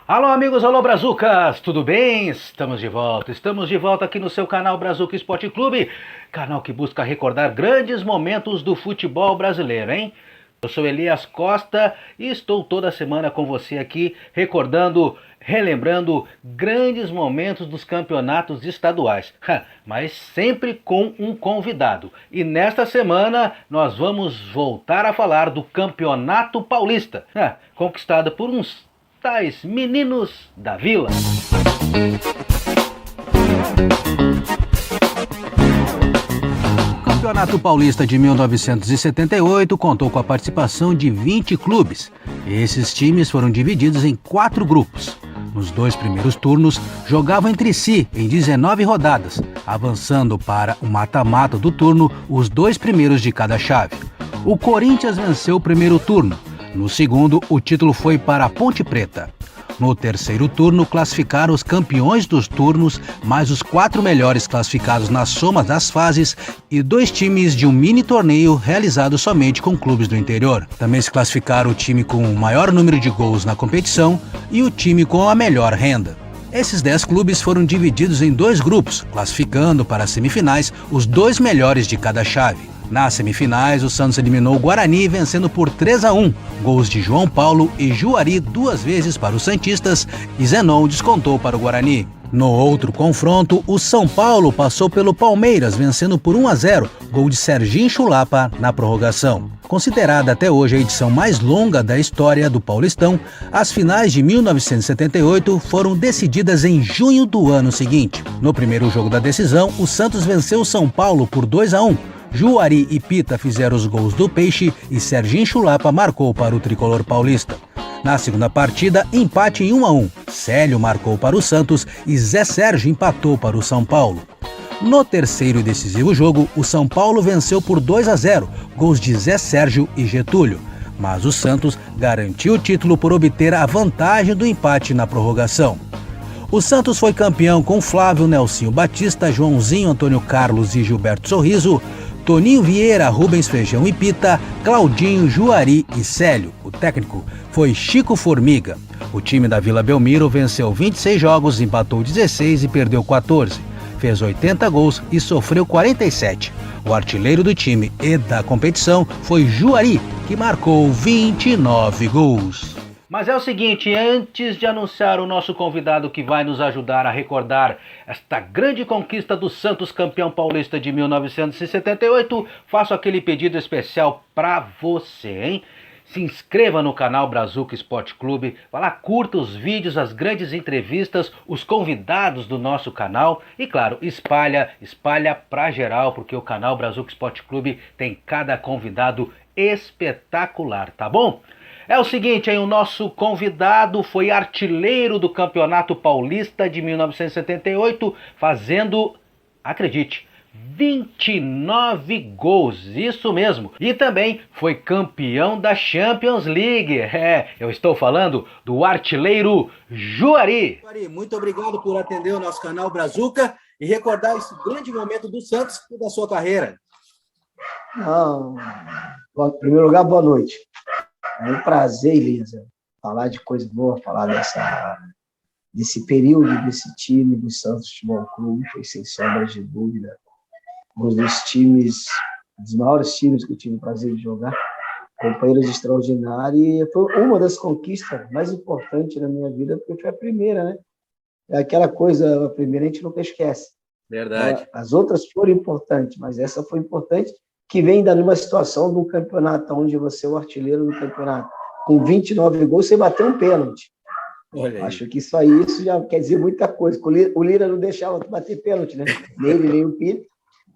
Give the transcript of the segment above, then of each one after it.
Alô, amigos, alô, Brazucas, tudo bem? Estamos de volta aqui no seu canal Brazuca Esporte Clube, canal que busca recordar grandes momentos do futebol brasileiro, hein? Eu sou Elias Costa e estou toda semana com você aqui, relembrando grandes momentos dos campeonatos estaduais, mas sempre com um convidado. E nesta semana nós vamos voltar a falar do Campeonato Paulista, conquistado por uns tais meninos da vila. O Campeonato Paulista de 1978 contou com a participação de 20 clubes. Esses times foram divididos em 4 grupos. Nos 2 primeiros turnos, jogavam entre si em 19 rodadas, avançando para o mata-mata do turno os 2 primeiros de cada chave. O Corinthians venceu o primeiro turno. No segundo, o título foi para a Ponte Preta. No terceiro turno, classificaram os campeões dos turnos, mais os 4 melhores classificados na soma das fases e 2 times de um mini torneio realizado somente com clubes do interior. Também se classificaram o time com o maior número de gols na competição e o time com a melhor renda. Esses 10 clubes foram divididos em 2 grupos, classificando para as semifinais os 2 melhores de cada chave. Nas semifinais, o Santos eliminou o Guarani vencendo por 3-1. Gols de João Paulo e Juari 2 vezes para os santistas e Zenon descontou para o Guarani. No outro confronto, o São Paulo passou pelo Palmeiras vencendo por 1-0, gol de Serginho Chulapa na prorrogação. Considerada até hoje a edição mais longa da história do Paulistão, as finais de 1978 foram decididas em junho do ano seguinte. No primeiro jogo da decisão, o Santos venceu o São Paulo por 2-1. Juari e Pita fizeram os gols do Peixe e Serginho Chulapa marcou para o tricolor paulista. Na segunda partida, empate em 1-1. Célio marcou para o Santos e Zé Sérgio empatou para o São Paulo. No terceiro e decisivo jogo, o São Paulo venceu por 2-0, gols de Zé Sérgio e Getúlio. Mas o Santos garantiu o título por obter a vantagem do empate na prorrogação. O Santos foi campeão com Flávio, Nelsinho Batista, Joãozinho, Antônio Carlos e Gilberto Sorriso, Toninho Vieira, Rubens Feijão e Pita, Claudinho, Juari e Célio. O técnico foi Chico Formiga. O time da Vila Belmiro venceu 26 jogos, empatou 16 e perdeu 14. Fez 80 gols e sofreu 47. O artilheiro do time e da competição foi Juari, que marcou 29 gols. Mas é o seguinte, antes de anunciar o nosso convidado que vai nos ajudar a recordar esta grande conquista do Santos campeão paulista de 1978, faço aquele pedido especial para você, hein? Se inscreva no canal Brazuca Esporte Clube, vá lá, curta os vídeos, as grandes entrevistas, os convidados do nosso canal e, claro, espalha pra geral, porque o canal Brazuca Esporte Clube tem cada convidado espetacular, tá bom? É o seguinte, hein, o nosso convidado foi artilheiro do Campeonato Paulista de 1978, fazendo, acredite, 29 gols, isso mesmo. E também foi campeão da Champions League. Eu estou falando do artilheiro Juari. Juari, muito obrigado por atender o nosso canal Brazuca e recordar esse grande momento do Santos e da sua carreira. Não, em primeiro lugar, boa noite. É um prazer, Elisa, falar de coisa boa, falar desse período, desse time do Santos Futebol Clube, foi sem sombra de dúvida um dos times, dos maiores times que eu tive o prazer de jogar, companheiros extraordinários, e foi uma das conquistas mais importantes na minha vida, porque foi a primeira, né? É aquela coisa, a primeira a gente nunca esquece. Verdade. As outras foram importantes, mas essa foi importante, que vem ainda numa situação do campeonato, onde você é o artilheiro do campeonato. Com 29 gols, você bateu um pênalti. Acho que isso já quer dizer muita coisa. O Lira não deixava tu bater pênalti, né? Nem ele, nem o Pita.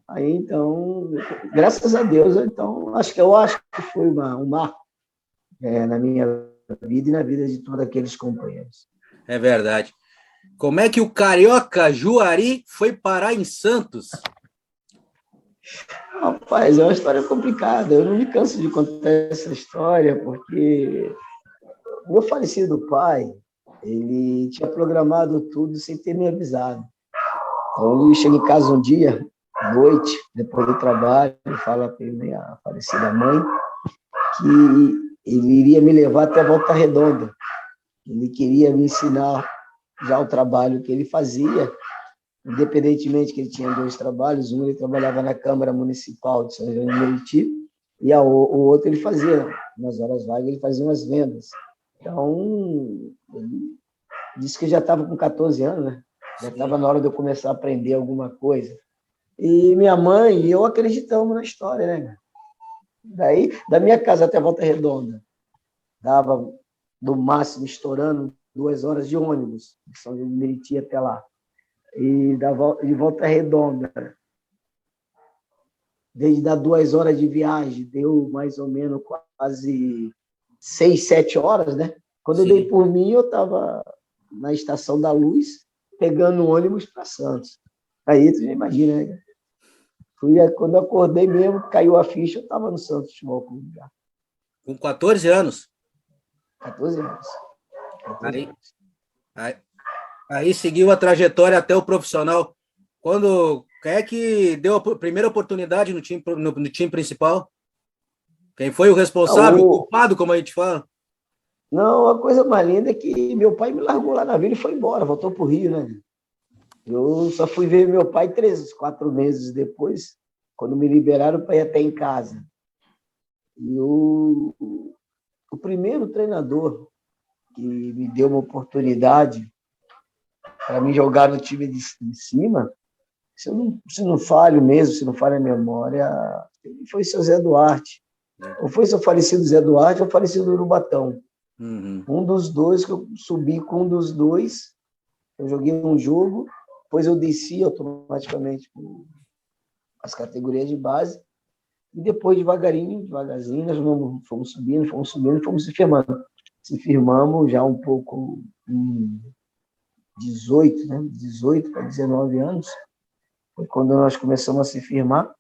Aí, então, graças a Deus, então, eu acho que foi um marco na minha vida e na vida de todos aqueles companheiros. É verdade. Como é que o carioca Juari foi parar em Santos? Rapaz, é uma história complicada. Eu não me canso de contar essa história, porque o meu falecido pai, ele tinha programado tudo sem ter me avisado. Então, ele chega em casa um dia, à noite, depois do trabalho, e fala para minha falecida mãe que ele iria me levar até a Volta Redonda. Ele queria me ensinar já o trabalho que ele fazia, independentemente que ele tinha 2 trabalhos. Um, ele trabalhava na Câmara Municipal de São João de Meriti, e o outro ele fazia, nas horas vagas, ele fazia umas vendas. Então, ele disse que já estava com 14 anos, né? Já estava na hora de eu começar a aprender alguma coisa. E minha mãe e eu acreditamos na história, né? Daí, da minha casa até a Volta Redonda, dava, no máximo, estourando 2 horas de ônibus, de São João de Meriti até lá. E de Volta Redonda, desde dar 2 horas de viagem, deu mais ou menos quase 6, 7 horas, né? Quando eu dei por mim, eu estava na Estação da Luz, pegando o ônibus para Santos. Aí tu já imagina, né? Quando eu acordei mesmo, caiu a ficha, eu estava no Santos Futebol Clube. Com 14 anos? 14 anos. 14 anos. Aí seguiu a trajetória até o profissional. Quem é que deu a primeira oportunidade no time principal? Quem foi o responsável, o culpado, como a gente fala? Não, a coisa mais linda é que meu pai me largou lá na vila e foi embora, voltou para o Rio, né? Eu só fui ver meu pai 3, 4 meses depois, quando me liberaram para ir até em casa. E o primeiro treinador que me deu uma oportunidade para me jogar no time de cima, se não falho mesmo, se não falha a memória, foi o seu Zé Duarte. Ou foi seu falecido Zé Duarte ou falecido Urubatão. Uhum. Um dos dois, que eu subi com um dos dois, eu joguei um jogo, depois eu desci automaticamente as categorias de base, e depois, devagarzinho, nós fomos subindo, fomos se firmando. Se firmamos já um pouco em 18, né? 18 para 19 anos, foi quando nós começamos a se firmar,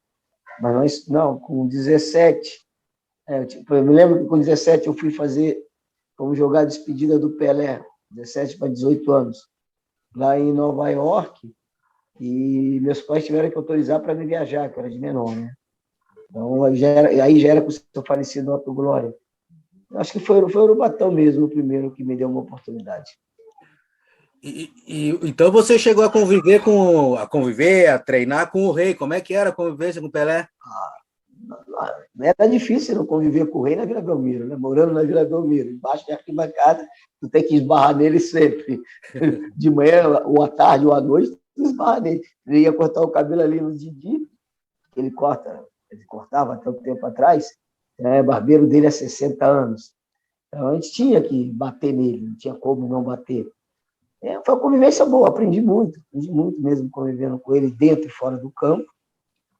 mas com 17, eu me lembro que com 17 eu fomos jogar a despedida do Pelé, 17 para 18 anos, lá em Nova York, e meus pais tiveram que autorizar para me viajar, que eu era de menor, né? Então, aí já era com o seu falecido Otto Glória. Acho que foi o Urubatão mesmo, o primeiro que me deu uma oportunidade. Então você chegou a conviver, a treinar com o Rei. Como é que era a convivência com o Pelé? Era difícil não conviver com o Rei na Vila Belmiro, né? Morando na Vila Belmiro, embaixo da arquibancada, tu tem que esbarrar nele sempre. De manhã, ou à tarde, ou à noite, tu esbarra nele. Ele ia cortar o cabelo ali no Didi, ele cortava há tanto tempo atrás, o barbeiro dele há 60 anos. Então a gente tinha que bater nele, não tinha como não bater. Foi uma convivência boa, aprendi muito mesmo convivendo com ele dentro e fora do campo.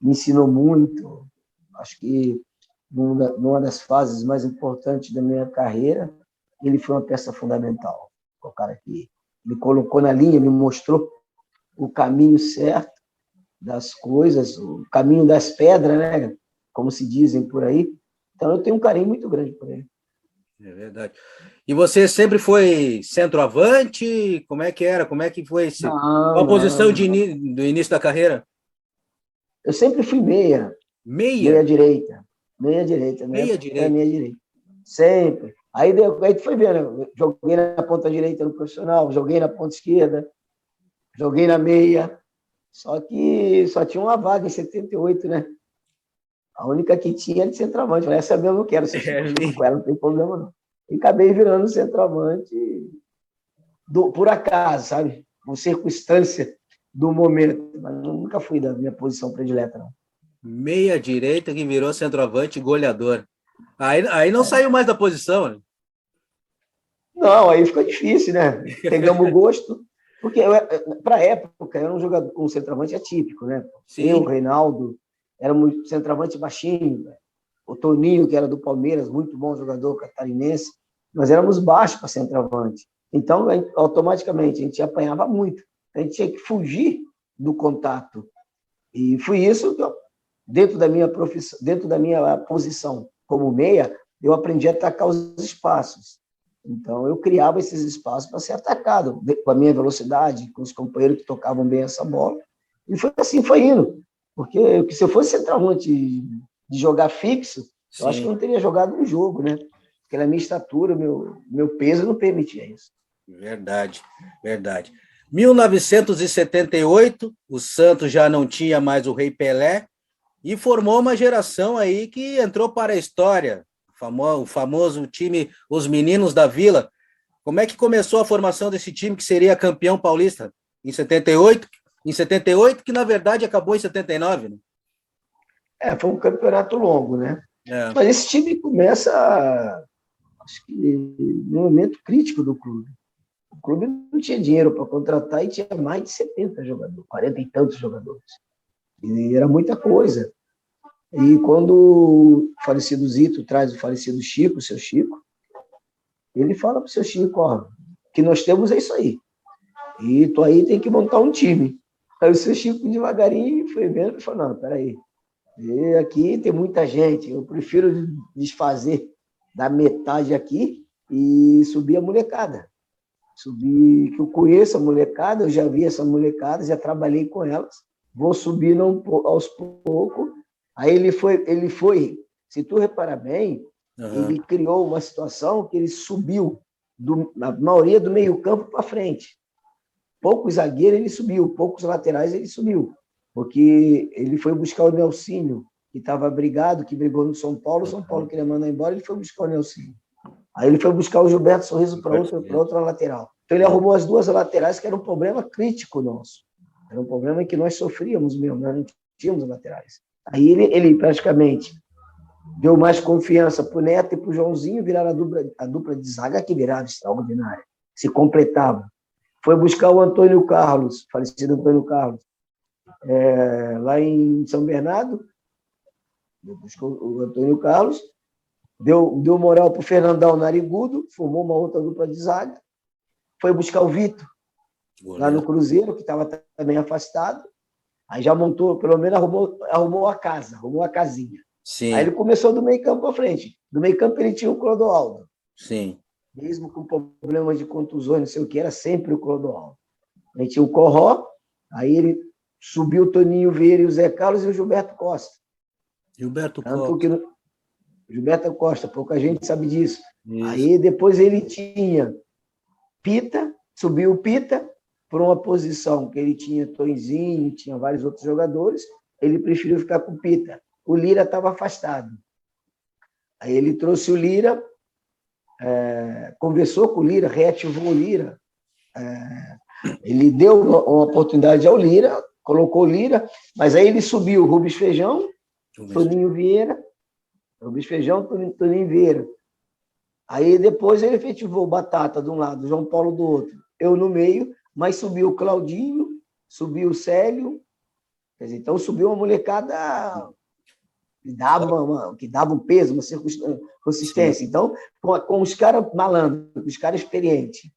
Me ensinou muito. Acho que numa das fases mais importantes da minha carreira, ele foi uma peça fundamental. O cara que me colocou na linha, me mostrou o caminho certo das coisas, o caminho das pedras, né? Como se dizem por aí. Então eu tenho um carinho muito grande por ele. É verdade. E você sempre foi centroavante? Como é que era? Como é que foi a posição do início da carreira? Eu sempre fui meia. Meia direita. Meia direita. Meia direita. Sempre. Aí tu foi vendo, joguei na ponta direita no profissional, joguei na ponta esquerda, joguei na meia. Só que só tinha uma vaga em 78, né? A única que tinha era de centroavante. Falei, essa mesmo eu quero, se eu fico com ela, não tem problema não. E acabei virando centroavante por acaso, sabe? Por circunstância do momento. Mas nunca fui da minha posição predileta, não. Meia direita que virou centroavante goleador. Aí não saiu mais da posição, né? Não, aí ficou difícil, né? Pegamos o gosto. Porque, para a época, era um jogador com um centroavante atípico, né? Sim. Eu, o Reinaldo, éramos centroavante baixinho. O Toninho, que era do Palmeiras, muito bom jogador catarinense. Nós éramos baixos para centroavante. Então, automaticamente, a gente apanhava muito. A gente tinha que fugir do contato. E foi isso que dentro da minha profissão, dentro da minha posição como meia, eu aprendi a atacar os espaços. Então, eu criava esses espaços para ser atacado, com a minha velocidade, com os companheiros que tocavam bem essa bola. E foi assim, foi indo. Porque se eu fosse centroavante de jogar fixo, eu acho que eu não teria jogado um jogo, né? Aquela minha estatura, meu peso não permitia isso. Verdade, verdade. 1978, o Santos já não tinha mais o Rei Pelé e formou uma geração aí que entrou para a história, o famoso time Os Meninos da Vila. Como é que começou a formação desse time que seria campeão paulista em 78? Em 78, que na verdade acabou em 79, né? Foi um campeonato longo, né? É. Mas esse time começa, acho que, no momento crítico do clube. O clube não tinha dinheiro para contratar e tinha mais de 70 jogadores, 40 e tantos jogadores. E era muita coisa. E quando o falecido Zito traz o falecido Chico, o seu Chico, ele fala para o seu Chico, ó, que nós temos é isso aí. E tu aí tem que montar um time. Aí o seu Chico devagarinho foi vendo e falou, não, peraí, e aqui tem muita gente, eu prefiro desfazer da metade aqui e subir a molecada. Subir, que eu conheço a molecada, eu já vi essa molecada, já trabalhei com elas, vou subir aos poucos. Aí ele foi, se tu reparar bem, ele criou uma situação que ele subiu na maioria do meio campo para frente. Poucos zagueiros ele subiu, poucos laterais ele subiu, porque ele foi buscar o Nelsinho, que estava brigado, que brigou no São Paulo, o São Paulo queria mandar embora, ele foi buscar o Nelsinho. Aí ele foi buscar o Gilberto Sorriso para outra lateral. Então ele arrumou as duas laterais, que era um problema crítico nosso. Era um problema que nós sofríamos mesmo, nós não tínhamos laterais. Aí ele praticamente deu mais confiança para o Neto e para o Joãozinho, viraram a dupla de zaga, que virava extraordinária, se completava. Foi buscar o Antônio Carlos, falecido Antônio Carlos, lá em São Bernardo, buscou o Antônio Carlos, deu moral para o Fernandão Narigudo, formou uma outra dupla de zaga, foi buscar o Vitor, lá no Cruzeiro, que estava também afastado, aí já montou, pelo menos arrumou a casa, arrumou a casinha. Sim. Aí ele começou do meio campo para frente. Do meio campo ele tinha o Clodoaldo. Sim. Mesmo com problemas de contusões, não sei o que, era sempre o Clodoaldo. Aí tinha o Corró, aí ele subiu o Toninho Vieira e o Zé Carlos e o Gilberto Costa. Gilberto Costa, pouca gente sabe disso. Isso. Aí depois ele tinha Pita, subiu o Pita por uma posição que ele tinha Tonzinho, tinha vários outros jogadores, ele preferiu ficar com o Pita. O Lira estava afastado. Aí ele trouxe o Lira, conversou com o Lira, reativou o Lira, ele deu uma oportunidade ao Lira, colocou o Lira, mas aí ele subiu o Rubens Feijão, Toninho Vieira, Rubens Feijão, Toninho Vieira. Aí depois ele efetivou o Batata de um lado, João Paulo do outro, eu no meio, mas subiu o Claudinho, subiu o Célio, quer dizer, então subiu uma molecada que dava um peso, uma consistência. Sim. Então, com os caras malandros, os caras experientes,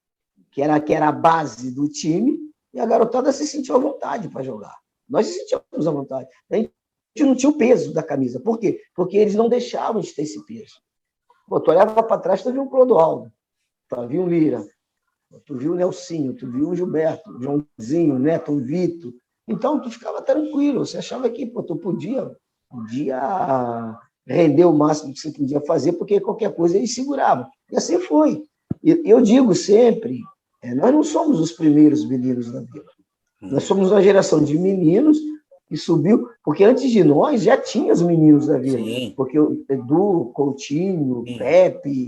que era a base do time, e a garotada se sentiu à vontade para jogar. Nós se sentíamos à vontade. A gente não tinha o peso da camisa. Por quê? Porque eles não deixavam de ter esse peso. Pô, tu olhava para trás, tu viu um Clodoaldo, tu viu um Lira, tu viu o Nelsinho, tu viu o Gilberto, o Joãozinho, o Neto, o Vitor. Então, tu ficava tranquilo. Você achava que tu podia render o máximo que você podia fazer, porque qualquer coisa ele segurava. E assim foi. Eu digo sempre, nós não somos os primeiros meninos da Vila. Nós somos uma geração de meninos que subiu, porque antes de nós já tinha os meninos da Vila. Sim. Porque o Edu, Coutinho, Pepe.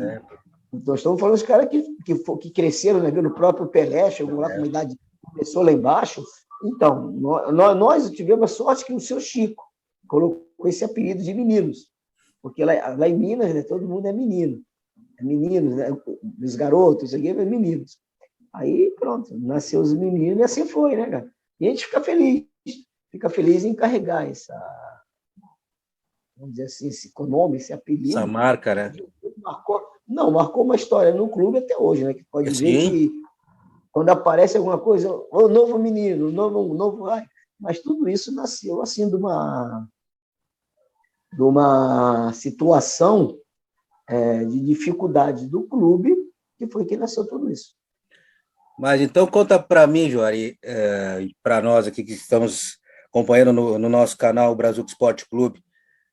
Nós estamos falando dos caras que cresceram na Vila, o próprio Pelé, chegou lá com uma idade, começou lá embaixo. Então, nós tivemos a sorte que o seu Chico colocou esse apelido de meninos, porque lá em Minas, né, todo mundo é menino, meninos, né, os garotos, aqui é meninos. Aí, pronto, nasceu os meninos e assim foi, né, cara? E a gente fica feliz em carregar vamos dizer assim, esse nome, esse apelido. Essa marca, né? Marcou uma história no clube até hoje, né, que pode ver que quando aparece alguma coisa, o novo menino, o novo mas tudo isso nasceu assim de uma situação de dificuldade do clube, que foi que nasceu tudo isso. Mas então conta para mim, Juari, para nós aqui que estamos acompanhando no nosso canal Brasil Esporte Clube,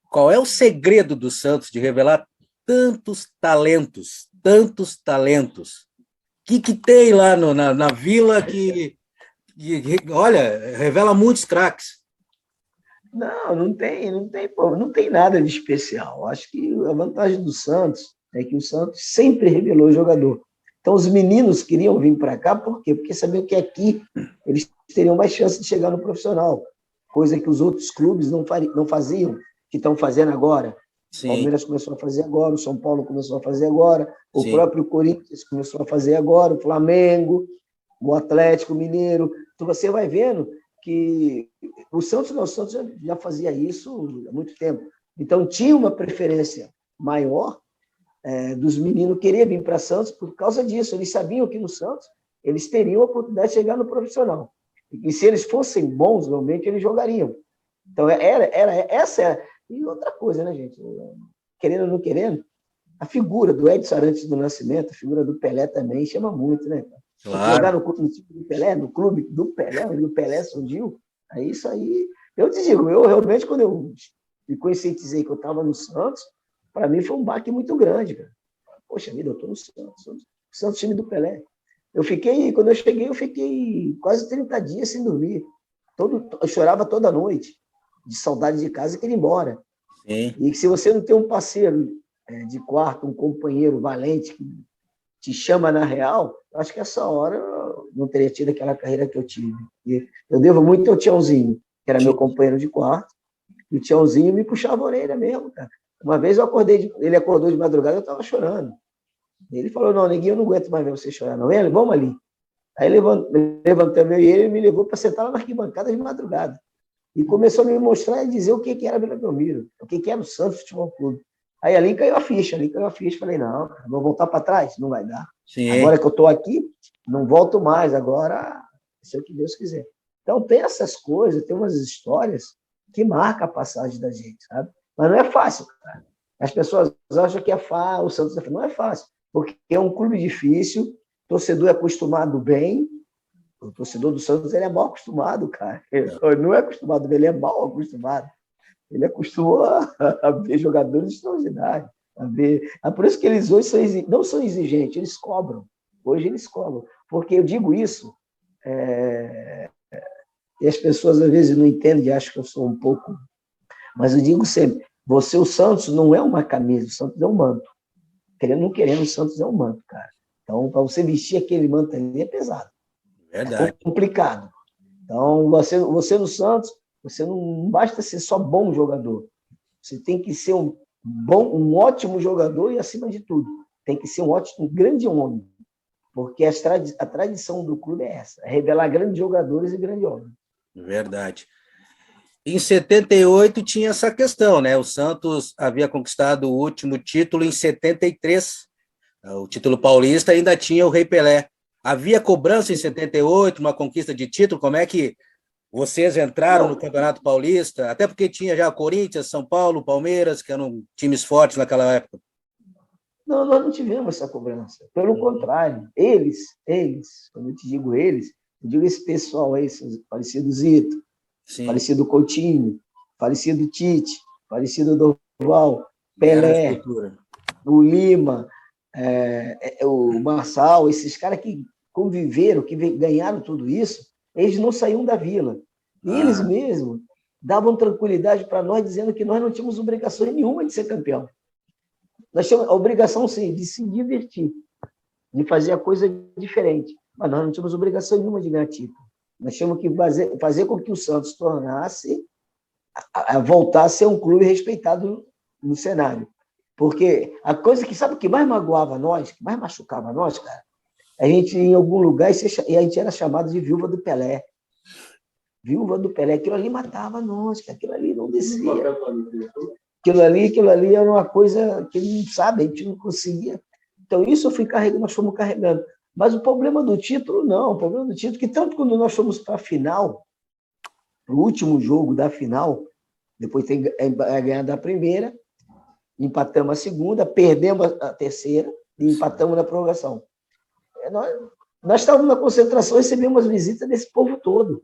qual é o segredo do Santos de revelar tantos talentos, tantos talentos. O que tem lá na Vila que, olha, revela muitos craques? Não tem, pô, não tem nada de especial. Acho que a vantagem do Santos é que o Santos sempre revelou jogador. Então, os meninos queriam vir para cá, por quê? Porque sabiam que aqui eles teriam mais chance de chegar no profissional, coisa que os outros clubes não faziam, que estão fazendo agora. Sim. O Palmeiras começou a fazer agora, o São Paulo começou a fazer agora, o Sim. próprio Corinthians começou a fazer agora, o Flamengo, o Atlético Mineiro. Então, você vai vendo que o Santos já fazia isso há muito tempo. Então, tinha uma preferência maior dos meninos querer vir para Santos por causa disso. Eles sabiam que no Santos eles teriam a oportunidade de chegar no profissional. E se eles fossem bons, realmente, eles jogariam. Então, essa. E outra coisa, né, gente? Querendo ou não querendo, a figura do Edson Arantes do Nascimento, a figura do Pelé também chama muito, né? Claro. Jogar no time do Pelé, no clube do Pelé, onde o Pelé surgiu, aí isso aí. Eu te digo, eu realmente, quando eu me conscientizei que eu estava no Santos, para mim foi um baque muito grande, cara. Poxa vida, eu estou no Santos, time do Pelé. Quando eu cheguei, eu fiquei quase 30 dias sem dormir. Eu chorava toda noite, de saudade de casa e queria ir embora. Sim. E que se você não tem um parceiro de quarto, um companheiro valente que te chama na real, eu acho que essa hora eu não teria tido aquela carreira que eu tive. E eu devo muito ao Tiãozinho, que era meu companheiro de quarto, e o Tiãozinho me puxava a orelha mesmo, cara. Uma vez ele acordou de madrugada, eu estava chorando. Ele falou, não, neguinho, eu não aguento mais ver você chorar, não. Ele, vamos ali. Aí levantamos eu e ele me levou para sentar lá na arquibancada de madrugada. E começou a me mostrar e dizer o que era Vila Belmiro, o que era o Santos Futebol Clube. Aí ali caiu a ficha. Falei, não, cara, vou voltar para trás? Não vai dar. Sim. Agora que eu estou aqui, não volto mais. Agora, isso é o que Deus quiser. Então, tem essas coisas, tem umas histórias que marcam a passagem da gente, sabe? Mas não é fácil, cara. As pessoas acham que é fácil, o Santos não é fácil, porque é um clube difícil, o torcedor é acostumado bem, o torcedor do Santos ele é mal acostumado, cara. Ele não é acostumado, ele é mal acostumado. Ele acostumou a ver jogadores extraordinários. Por isso que eles hoje não são exigentes, eles cobram. Hoje eles cobram. Porque eu digo isso, e as pessoas às vezes não entendem, acham que eu sou um pouco. Mas eu digo sempre: o Santos não é uma camisa, o Santos é um manto. Querendo ou não querendo, o Santos é um manto, cara. Então, para você vestir aquele manto ali é pesado. Verdade. É complicado. Então, você no Santos, você não basta ser só bom jogador. Você tem que ser um ótimo jogador e, acima de tudo, tem que ser um grande homem. Porque a tradição do clube é essa, é revelar grandes jogadores e grandes homens. Verdade. Em 78 tinha essa questão, né? O Santos havia conquistado o último título em 73. O título paulista ainda tinha o Rei Pelé. Havia cobrança em 78, uma conquista de título. Como é que vocês entraram no Campeonato Paulista? Até porque tinha já Corinthians, São Paulo, Palmeiras, que eram times fortes naquela época. Não, nós não tivemos essa cobrança. Pelo contrário, eles, quando eu te digo eles, eu digo esse pessoal aí, falecido Zito, Sim. falecido Coutinho, falecido Tite, falecido Dorval, Pelé, o Lima, o Marçal, esses caras que conviveram, que ganharam tudo isso, eles não saíam da Vila. E eles mesmos davam tranquilidade para nós, dizendo que nós não tínhamos obrigação nenhuma de ser campeão. Nós tínhamos a obrigação, sim, de se divertir, de fazer a coisa diferente, mas nós não tínhamos obrigação nenhuma de ganhar título. Nós tínhamos que fazer com que o Santos voltasse a ser um clube respeitado no cenário. Porque a coisa que, sabe o que mais magoava nós, que mais machucava nós, cara? A gente ia em algum lugar e a gente era chamado de viúva do Pelé. Viúva do Pelé. Aquilo ali matava nós, que aquilo ali não descia. Aquilo ali era uma coisa que, sabe, a gente não conseguia. Então, isso nós fomos carregando. Mas o problema do título, não. O problema do título, que tanto quando nós fomos para a final, o último jogo da final, depois tem ganhar da primeira, empatamos a segunda, perdemos a terceira e empatamos na prorrogação. Nós estávamos na concentração e recebemos as visitas desse povo todo.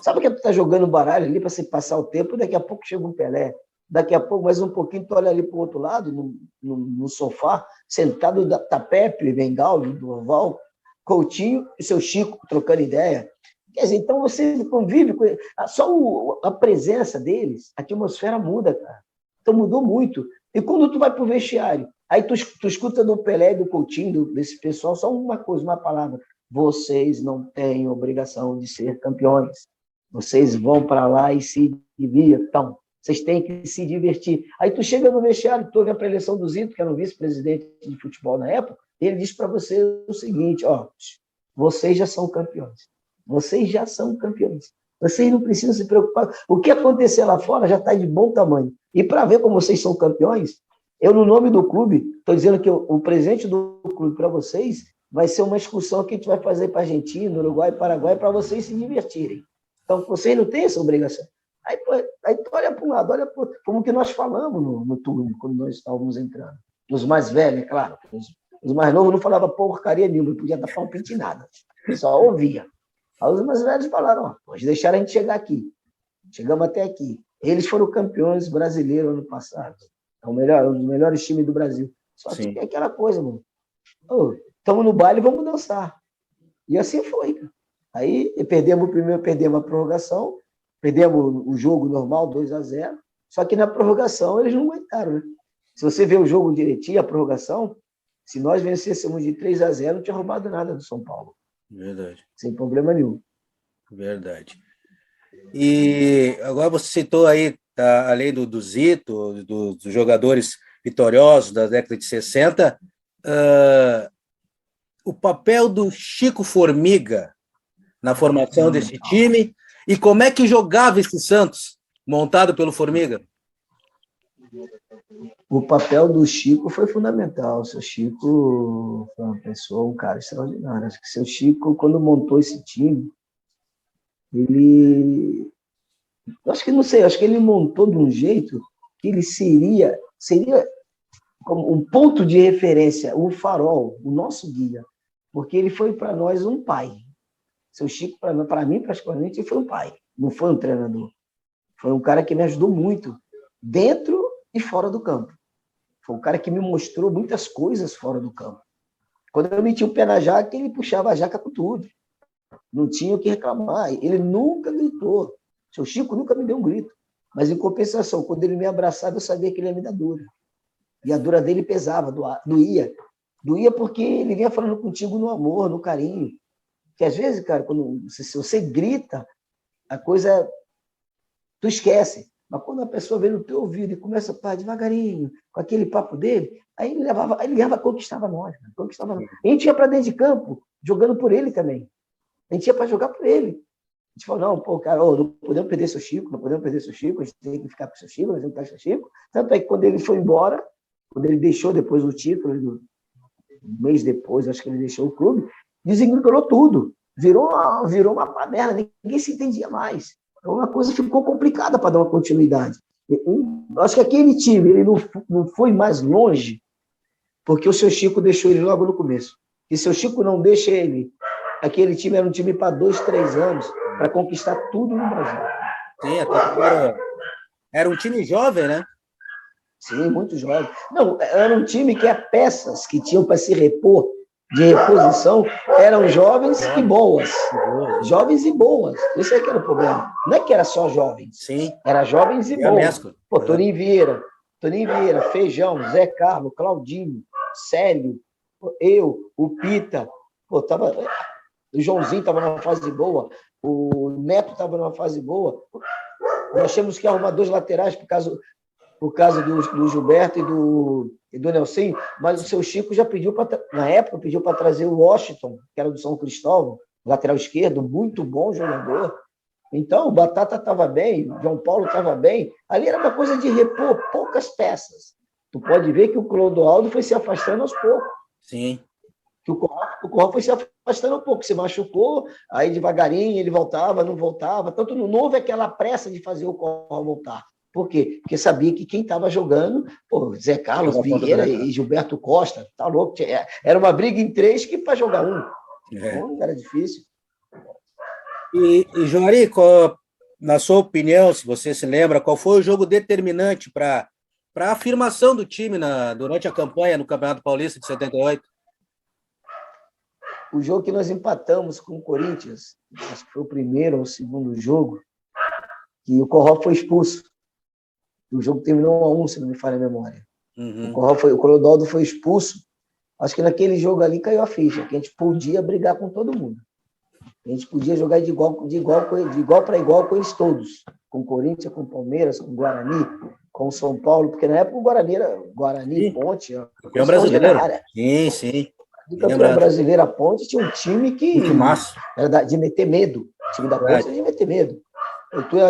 Sabe que tu está jogando baralho ali para você passar o tempo e daqui a pouco chega um Pelé. daqui a pouco, mais um pouquinho, tu olha ali para o outro lado, no sofá, sentado tá Pepe, Vengaldi, Durval, Coutinho e seu Chico trocando ideia. Quer dizer, então você convive com ele. Só a presença deles, a atmosfera muda, cara. Então mudou muito. E quando tu vai pro vestiário, aí tu escuta do Pelé e do Coutinho, desse pessoal, só uma coisa, uma palavra. Vocês não têm obrigação de ser campeões. Vocês vão para lá e se divirtam. Vocês têm que se divertir. Aí tu chega no vestiário, tu ouve a preleção do Zito, que era o vice-presidente de futebol na época, e ele diz para você o seguinte, vocês já são campeões. Vocês já são campeões. Vocês não precisam se preocupar. O que acontecer lá fora já está de bom tamanho. E para ver como vocês são campeões, eu, no nome do clube, estou dizendo que o presente do clube para vocês vai ser uma excursão que a gente vai fazer para a Argentina, Uruguai, Paraguai, para vocês se divertirem. Então, vocês não têm essa obrigação. Aí tu olha para um lado, olha para o outro, como que nós falamos no turno, quando nós estávamos entrando. Os mais velhos, é claro. Os mais novos não falavam porcaria nenhuma, podia dar um pinto em nada. Só ouvia. Aí os mais velhos falaram, pode deixar a gente chegar aqui. Chegamos até aqui. Eles foram campeões brasileiros ano passado. É um dos melhores times do Brasil. Só que tem aquela coisa, mano. Estamos no baile, vamos dançar. E assim foi. Aí perdemos a prorrogação, perdemos o jogo normal, 2-0. Só que na prorrogação eles não aguentaram, né? Se você vê o jogo direitinho, a prorrogação, se nós vencêssemos de 3-0, não tinha roubado nada do São Paulo. Verdade. Sem problema nenhum. Verdade. E agora você citou aí, além do Zito, dos jogadores vitoriosos da década de 60, o papel do Chico Formiga na formação desse time e como é que jogava esse Santos, montado pelo Formiga? O papel do Chico foi fundamental. O seu Chico foi uma pessoa, um cara extraordinário. Acho que o seu Chico, quando montou esse time, acho que ele montou de um jeito que ele seria como um ponto de referência, um farol, o nosso guia, porque ele foi para nós um pai. Seu Chico, para mim, praticamente, ele foi um pai, não foi um treinador. Foi um cara que me ajudou muito, dentro e fora do campo. Foi um cara que me mostrou muitas coisas fora do campo. Quando eu meti o pé na jaca, ele puxava a jaca com tudo. Não tinha o que reclamar. Ele nunca gritou. Seu Chico nunca me deu um grito. Mas, em compensação, quando ele me abraçava, eu sabia que ele ia me dar dura. E a dura dele pesava, doía. Doía porque ele vinha falando contigo no amor, no carinho. Que às vezes, cara, se você grita, a coisa tu esquece. Mas quando a pessoa vem no teu ouvido e começa a falar devagarinho, com aquele papo dele, aí ele conquistava nós. A gente ia para dentro de campo, jogando por ele também. A gente ia para jogar por ele. A gente falou, não, cara, não podemos perder seu Chico, a gente tem que ficar com seu Chico, nós temos que ficar com seu Chico. Tanto é que quando ele foi embora, quando ele deixou depois o título, um mês depois, acho que ele deixou o clube, desencantou tudo. Virou uma panela, ninguém se entendia mais. Uma coisa ficou complicada para dar uma continuidade. Acho que aquele time ele não foi mais longe porque o seu Chico deixou ele logo no começo. E se o Chico não deixa ele, aquele time era um time para 2, 3 anos, para conquistar tudo no Brasil. Sim, até era um time jovem, né? Sim, muito jovem. Não, era um time que as peças que tinham para se repor, de reposição, eram jovens e boas. Jovens e boas. Esse é que era o problema. Não é que era só jovens. Sim. Era jovens e boas. Pô, Toninho Vieira, Feijão, Zé Carlos, Claudinho, Célio, eu, o Pita. Pô, o Joãozinho estava numa fase boa, o Neto estava numa fase boa. Nós tínhamos que arrumar 2 laterais por causa do Gilberto e do Nelson, mas o seu Chico já na época, pediu para trazer o Washington, que era do São Cristóvão, lateral esquerdo, muito bom jogador. Então, o Batata estava bem, o João Paulo estava bem. Ali era uma coisa de repor poucas peças. Tu pode ver que o Clodoaldo foi se afastando aos poucos. Sim. Que o Corral foi se afastando um pouco, se machucou, aí devagarinho ele voltava, não voltava. Tanto não houve aquela pressa de fazer o Corral voltar. Por quê? Porque sabia que quem estava jogando, Zé Carlos Vieira e Gilberto Costa, tá louco? Era uma briga em 3 que para jogar um. Então, era difícil. E Joari, Na sua opinião, se você se lembra, qual foi o jogo determinante para a afirmação do time durante a campanha no Campeonato Paulista de 78? O jogo que nós empatamos com o Corinthians, acho que foi o primeiro ou o segundo jogo, que o Corral foi expulso. O jogo terminou 1-1, se não me falha a memória. Uhum. O Clodoaldo foi expulso. Acho que naquele jogo ali caiu a ficha, que a gente podia brigar com todo mundo. A gente podia jogar de igual para igual com eles todos. Com o Corinthians, com o Palmeiras, com o Guarani, com o São Paulo, porque na época o Guarani era Guarani, Ponte. Campeão brasileiro. Sim, sim. O campeão brasileiro, a Ponte, tinha um time que era de meter medo. O time da Ponte era de meter medo.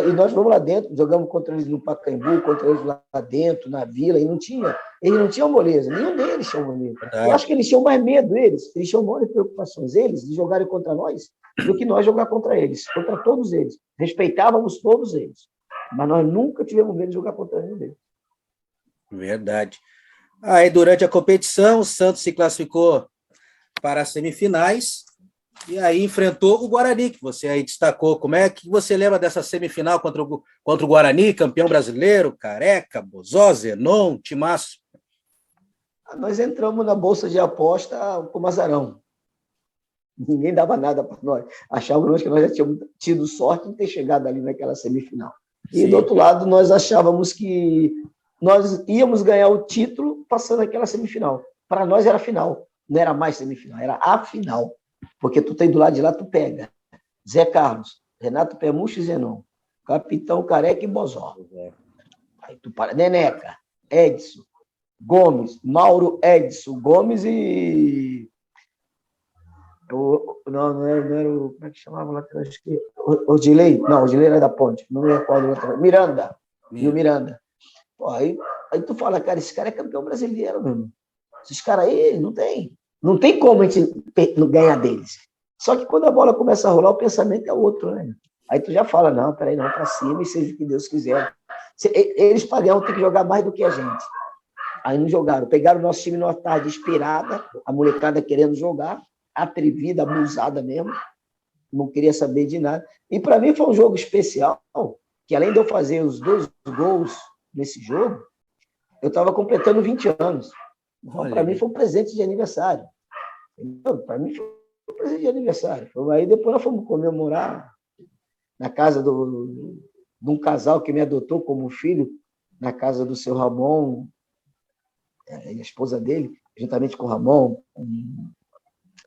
E nós vamos lá dentro, jogamos contra eles no Pacaembu, contra eles lá dentro, na Vila, e eles não tinham moleza, nenhum deles tinha moleza. Eu acho que eles tinham mais medo, eles tinham maiores preocupações, eles, de jogarem contra nós, do que nós jogar contra eles, contra todos eles. Respeitávamos todos eles, mas nós nunca tivemos medo de jogar contra nenhum deles. Verdade. Aí, durante a competição, o Santos se classificou para as semifinais, e aí enfrentou o Guarani, que você aí destacou. Como é que você lembra dessa semifinal contra o Guarani, campeão brasileiro, Careca, Bozó, Zenon, timaço? Nós entramos na bolsa de aposta com azarão. Ninguém dava nada para nós. Achávamos que nós já tínhamos tido sorte em ter chegado ali naquela semifinal. E, do outro lado, nós achávamos que nós íamos ganhar o título passando aquela semifinal. Para nós era final, não era mais semifinal, era a final. Porque tu tem do lado de lá, tu pega Zé Carlos, Renato Pemucho e Zenon, Capitão Careca e Bozó. Aí tu para Neneca, Edson, Gomes, Mauro, Edson, Gomes e... Não era o... Como é que chamava lá? Acho que... Odilei? Não, Odilei era da Ponte. Não me recordo. Miranda. E o Miranda. Pô, aí tu fala, cara, esse cara é campeão brasileiro, meu irmão. Esses caras aí, não tem. Não tem como a gente ganhar deles. Só que quando a bola começa a rolar, o pensamento é outro, né? Aí tu já fala, não, peraí, não, para cima e seja o que Deus quiser. Eles para ganhar têm que jogar mais do que a gente. Aí não jogaram. Pegaram o nosso time numa tarde inspirada, a molecada querendo jogar, atrevida, abusada mesmo, não queria saber de nada. E para mim foi um jogo especial, que além de eu fazer os 2 gols nesse jogo, eu estava completando 20 anos. Então, para mim foi um presente de aniversário. Para mim foi um presente de aniversário. Aí depois nós fomos comemorar na casa de um casal que me adotou como filho, na casa do seu Ramon, a esposa dele, juntamente com o Ramon, com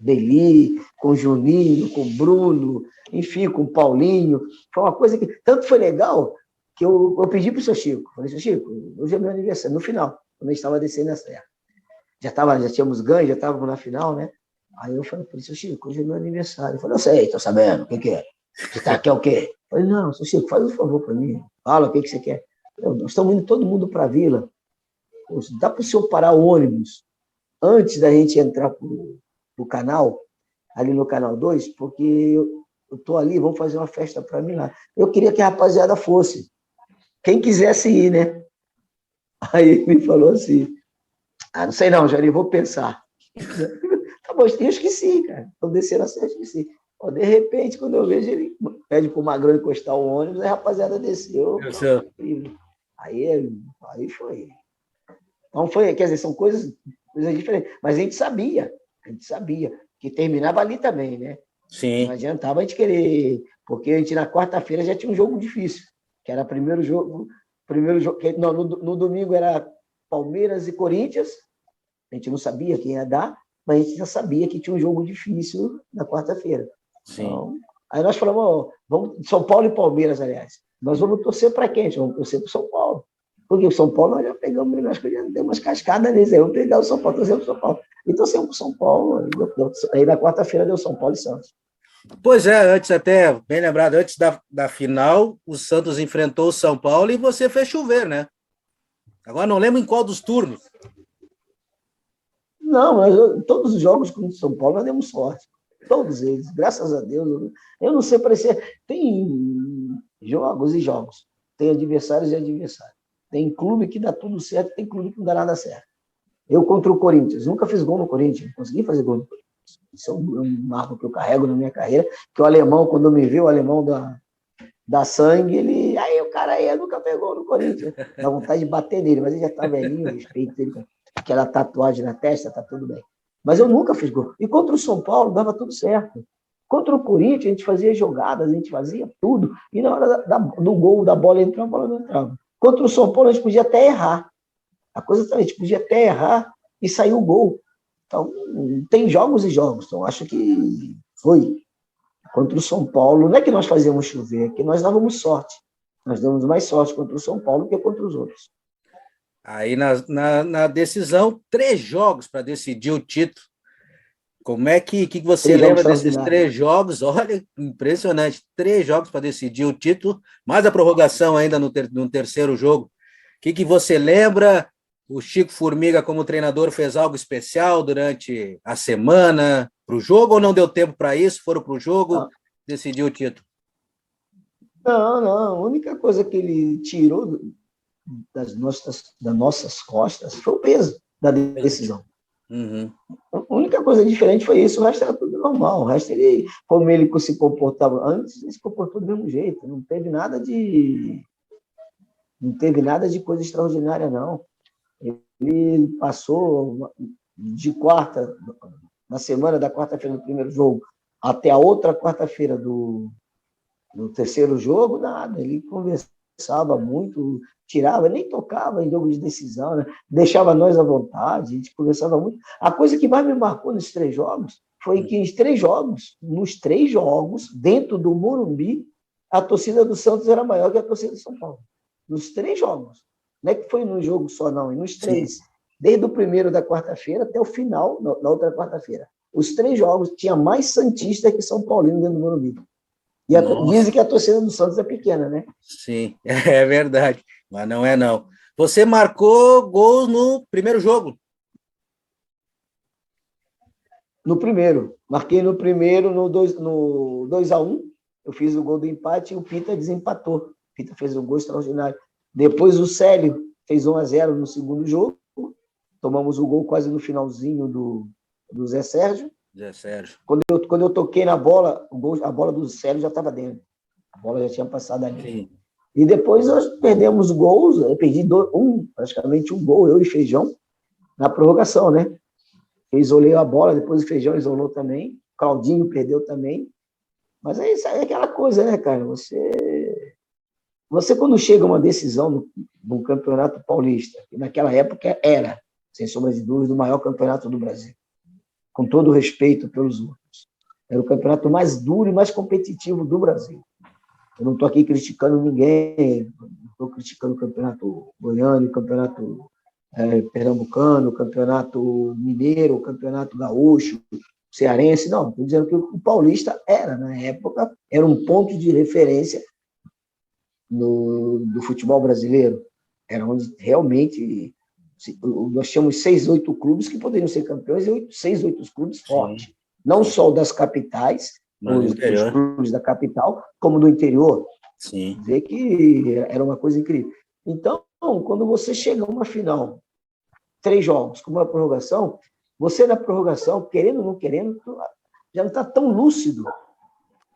Beli, com o Juninho, com o Bruno, enfim, com o Paulinho. Foi uma coisa que tanto foi legal que eu pedi para o seu Chico. Falei, seu Chico, hoje é meu aniversário, no final, quando a gente estava descendo a serra. Já tínhamos ganho, já estávamos na final, né? Aí eu falei, seu Chico, hoje é meu aniversário. Ele falou, eu sei, estou sabendo, o que é? Você quer o quê? Eu falei, não, seu Chico, faz um favor para mim. Fala, o que você quer? Nós estamos indo todo mundo para a vila. Poxa, dá para o senhor parar o ônibus antes da gente entrar para o canal, ali no Canal 2, porque eu estou ali, vamos fazer uma festa para mim lá. Eu queria que a rapaziada fosse. Quem quisesse ir, né? Aí ele me falou assim, não sei não, Jair, vou pensar. Tá bom, eu esqueci, cara. Estou descendo assim, eu esqueci. De repente, quando eu vejo, ele pede para o Magrão encostar o ônibus, aí a rapaziada desceu. Aí foi. Então foi, quer dizer, são coisas diferentes. Mas a gente sabia que terminava ali também, né? Sim. Não adiantava a gente querer, porque a gente na quarta-feira já tinha um jogo difícil, que era primeiro jogo, não, no domingo era Palmeiras e Corinthians, a gente não sabia quem ia dar, mas a gente já sabia que tinha um jogo difícil na quarta-feira. Então, aí nós falamos, vamos, São Paulo e Palmeiras, aliás, nós vamos torcer para quem? Vamos torcer para o São Paulo. Porque o São Paulo nós já pegamos, acho que já deu umas cascadas nisso aí, vamos pegar o São Paulo, torcer para o São Paulo. E torcemos para o São Paulo, aí na quarta-feira deu São Paulo e Santos. Pois é, antes até, bem lembrado, antes da final, o Santos enfrentou o São Paulo e você fez chover, né? Agora não lembro em qual dos turnos. Não, mas todos os jogos com o São Paulo nós demos sorte. Todos eles, graças a Deus. Eu não sei, parecer. Tem jogos e jogos. Tem adversários e adversários. Tem clube que dá tudo certo, tem clube que não dá nada certo. Eu contra o Corinthians, nunca fiz gol no Corinthians, não consegui fazer gol no Corinthians. Isso é um marco que eu carrego na minha carreira, que o alemão, quando me viu, o alemão dá sangue, aí o cara aí nunca pegou no Corinthians. Dá vontade de bater nele, mas ele já tá velhinho, respeito ele, aquela tatuagem na testa, tá tudo bem. Mas eu nunca fiz gol. E contra o São Paulo dava tudo certo. Contra o Corinthians a gente fazia jogadas, a gente fazia tudo, e na hora do gol, da bola entrava, a bola não entrava. Contra o São Paulo a gente podia até errar. A coisa também, a gente podia até errar e sair o gol. Então, tem jogos e jogos. Então, acho que foi contra o São Paulo. Não é que nós fazíamos chover, é que nós dávamos sorte. Nós damos mais sorte contra o São Paulo do que contra os outros. Aí, na decisão, 3 jogos para decidir o título. Como é que você lembra desses 3 jogos? Olha, impressionante. 3 jogos para decidir o título, mais a prorrogação ainda no terceiro jogo. O que você lembra? O Chico Formiga, como treinador, fez algo especial durante a semana para o jogo ou não deu tempo para isso? Foram para o jogo, decidiu o título? Não. A única coisa que ele tirou das nossas costas foi o peso da decisão. Uhum. A única coisa diferente foi isso, o resto era tudo normal. O resto, como ele se comportava antes, ele se comportou do mesmo jeito. Não teve nada de coisa extraordinária, não. Ele passou de quarta, na semana da quarta-feira do primeiro jogo, até a outra quarta-feira do terceiro jogo, nada. Ele conversava muito, tirava, nem tocava em jogo de decisão, né? Deixava nós à vontade, a gente conversava muito. A coisa que mais me marcou nesses 3 jogos foi que nos três jogos, dentro do Morumbi, a torcida do Santos era maior que a torcida do São Paulo. Nos 3 jogos. Não é que foi num jogo só, não, e nos 3. Sim. Desde o primeiro da quarta-feira até o final, na outra quarta-feira. Os 3 jogos tinha mais santista que São Paulino dentro do Morumbi. E dizem que a torcida do Santos é pequena, né? Sim, é verdade, mas não é não. Você marcou gols no primeiro jogo? No primeiro. Marquei no primeiro, no 2-1. Eu fiz o gol do empate e o Pita desempatou. O Pita fez um gol extraordinário. Depois o Célio fez 1-0 no segundo jogo. Tomamos o gol quase no finalzinho do Zé Sérgio. Zé Sérgio. Quando eu toquei na bola, a bola do Célio já estava dentro. A bola já tinha passado ali. Sim. E depois nós perdemos gols, eu perdi praticamente um gol, eu e Feijão, na prorrogação, né? Eu isolei a bola, depois o Feijão isolou também, o Claudinho perdeu também. Mas é isso aí, é aquela coisa, né, cara? Você quando chega uma decisão no Campeonato Paulista, que naquela época era, sem sombra de dúvida, o maior campeonato do Brasil, com todo o respeito pelos outros. Era o campeonato mais duro e mais competitivo do Brasil. Eu não estou aqui criticando ninguém, não estou criticando o campeonato goiano, o campeonato pernambucano, o campeonato mineiro, o campeonato gaúcho, cearense, não. Estou dizendo que o paulista era, na época, era um ponto de referência do futebol brasileiro. Era onde realmente nós tínhamos 6, 8 clubes que poderiam ser campeões e 6, 8 clubes fortes. Sim. Não só das capitais, os clubes da capital, como do interior. Sim. Vê que era uma coisa incrível. Então, quando você chega a uma final, 3 jogos, com uma prorrogação, você na prorrogação, querendo ou não querendo, já não está tão lúcido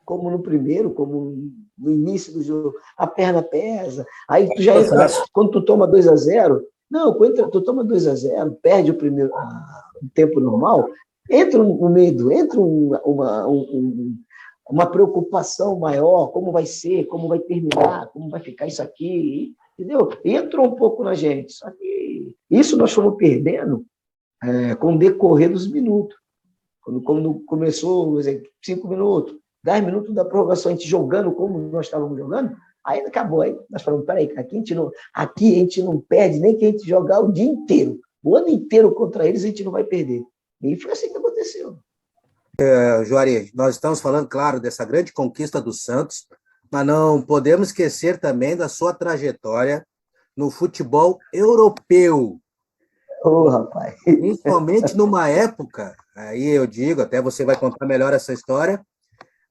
como no primeiro, como no início do jogo. A perna pesa, aí tu já entra, quando tu toma 2-0, não, quando tu toma 2-0, perde o primeiro o tempo normal, entra um medo, entra uma preocupação maior, como vai ser, como vai terminar, como vai ficar isso aqui, entendeu? Entrou um pouco na gente, só que isso nós fomos perdendo com o decorrer dos minutos. Quando começou, 5 minutos, 10 minutos da prorrogação, a gente jogando como nós estávamos jogando, aí acabou. Aí nós falamos, peraí, aqui a gente não perde nem que a gente jogar o dia inteiro. O ano inteiro contra eles a gente não vai perder. E foi assim que aconteceu. Juarez, nós estamos falando, claro, dessa grande conquista do Santos, mas não podemos esquecer também da sua trajetória no futebol europeu. Rapaz. Principalmente numa época, aí eu digo, até você vai contar melhor essa história,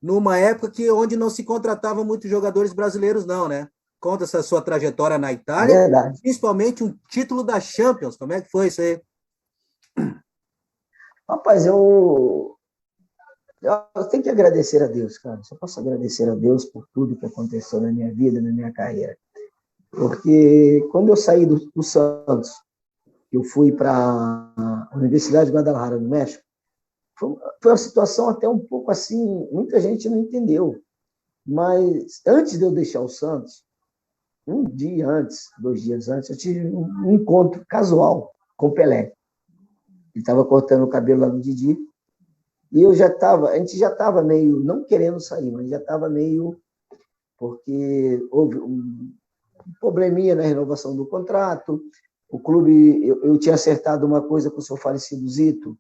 numa época onde não se contratavam muitos jogadores brasileiros, não, né? Conta essa sua trajetória na Itália, verdade. Principalmente um título da Champions. Como é que foi isso aí? Rapaz, eu Eu tenho que agradecer a Deus, cara. Só posso agradecer a Deus por tudo que aconteceu na minha vida, na minha carreira. Porque quando eu saí do Santos, eu fui para a Universidade de Guadalajara, no México, foi uma situação até um pouco assim, muita gente não entendeu. Mas antes de eu deixar o Santos, um dia antes, 2 dias antes, eu tive um encontro casual com o Pelé. Ele estava cortando o cabelo lá no Didi, e a gente já estava meio, não querendo sair, mas já estava meio, porque houve um probleminha na renovação do contrato, o clube, eu tinha acertado uma coisa com o seu falecido Zito,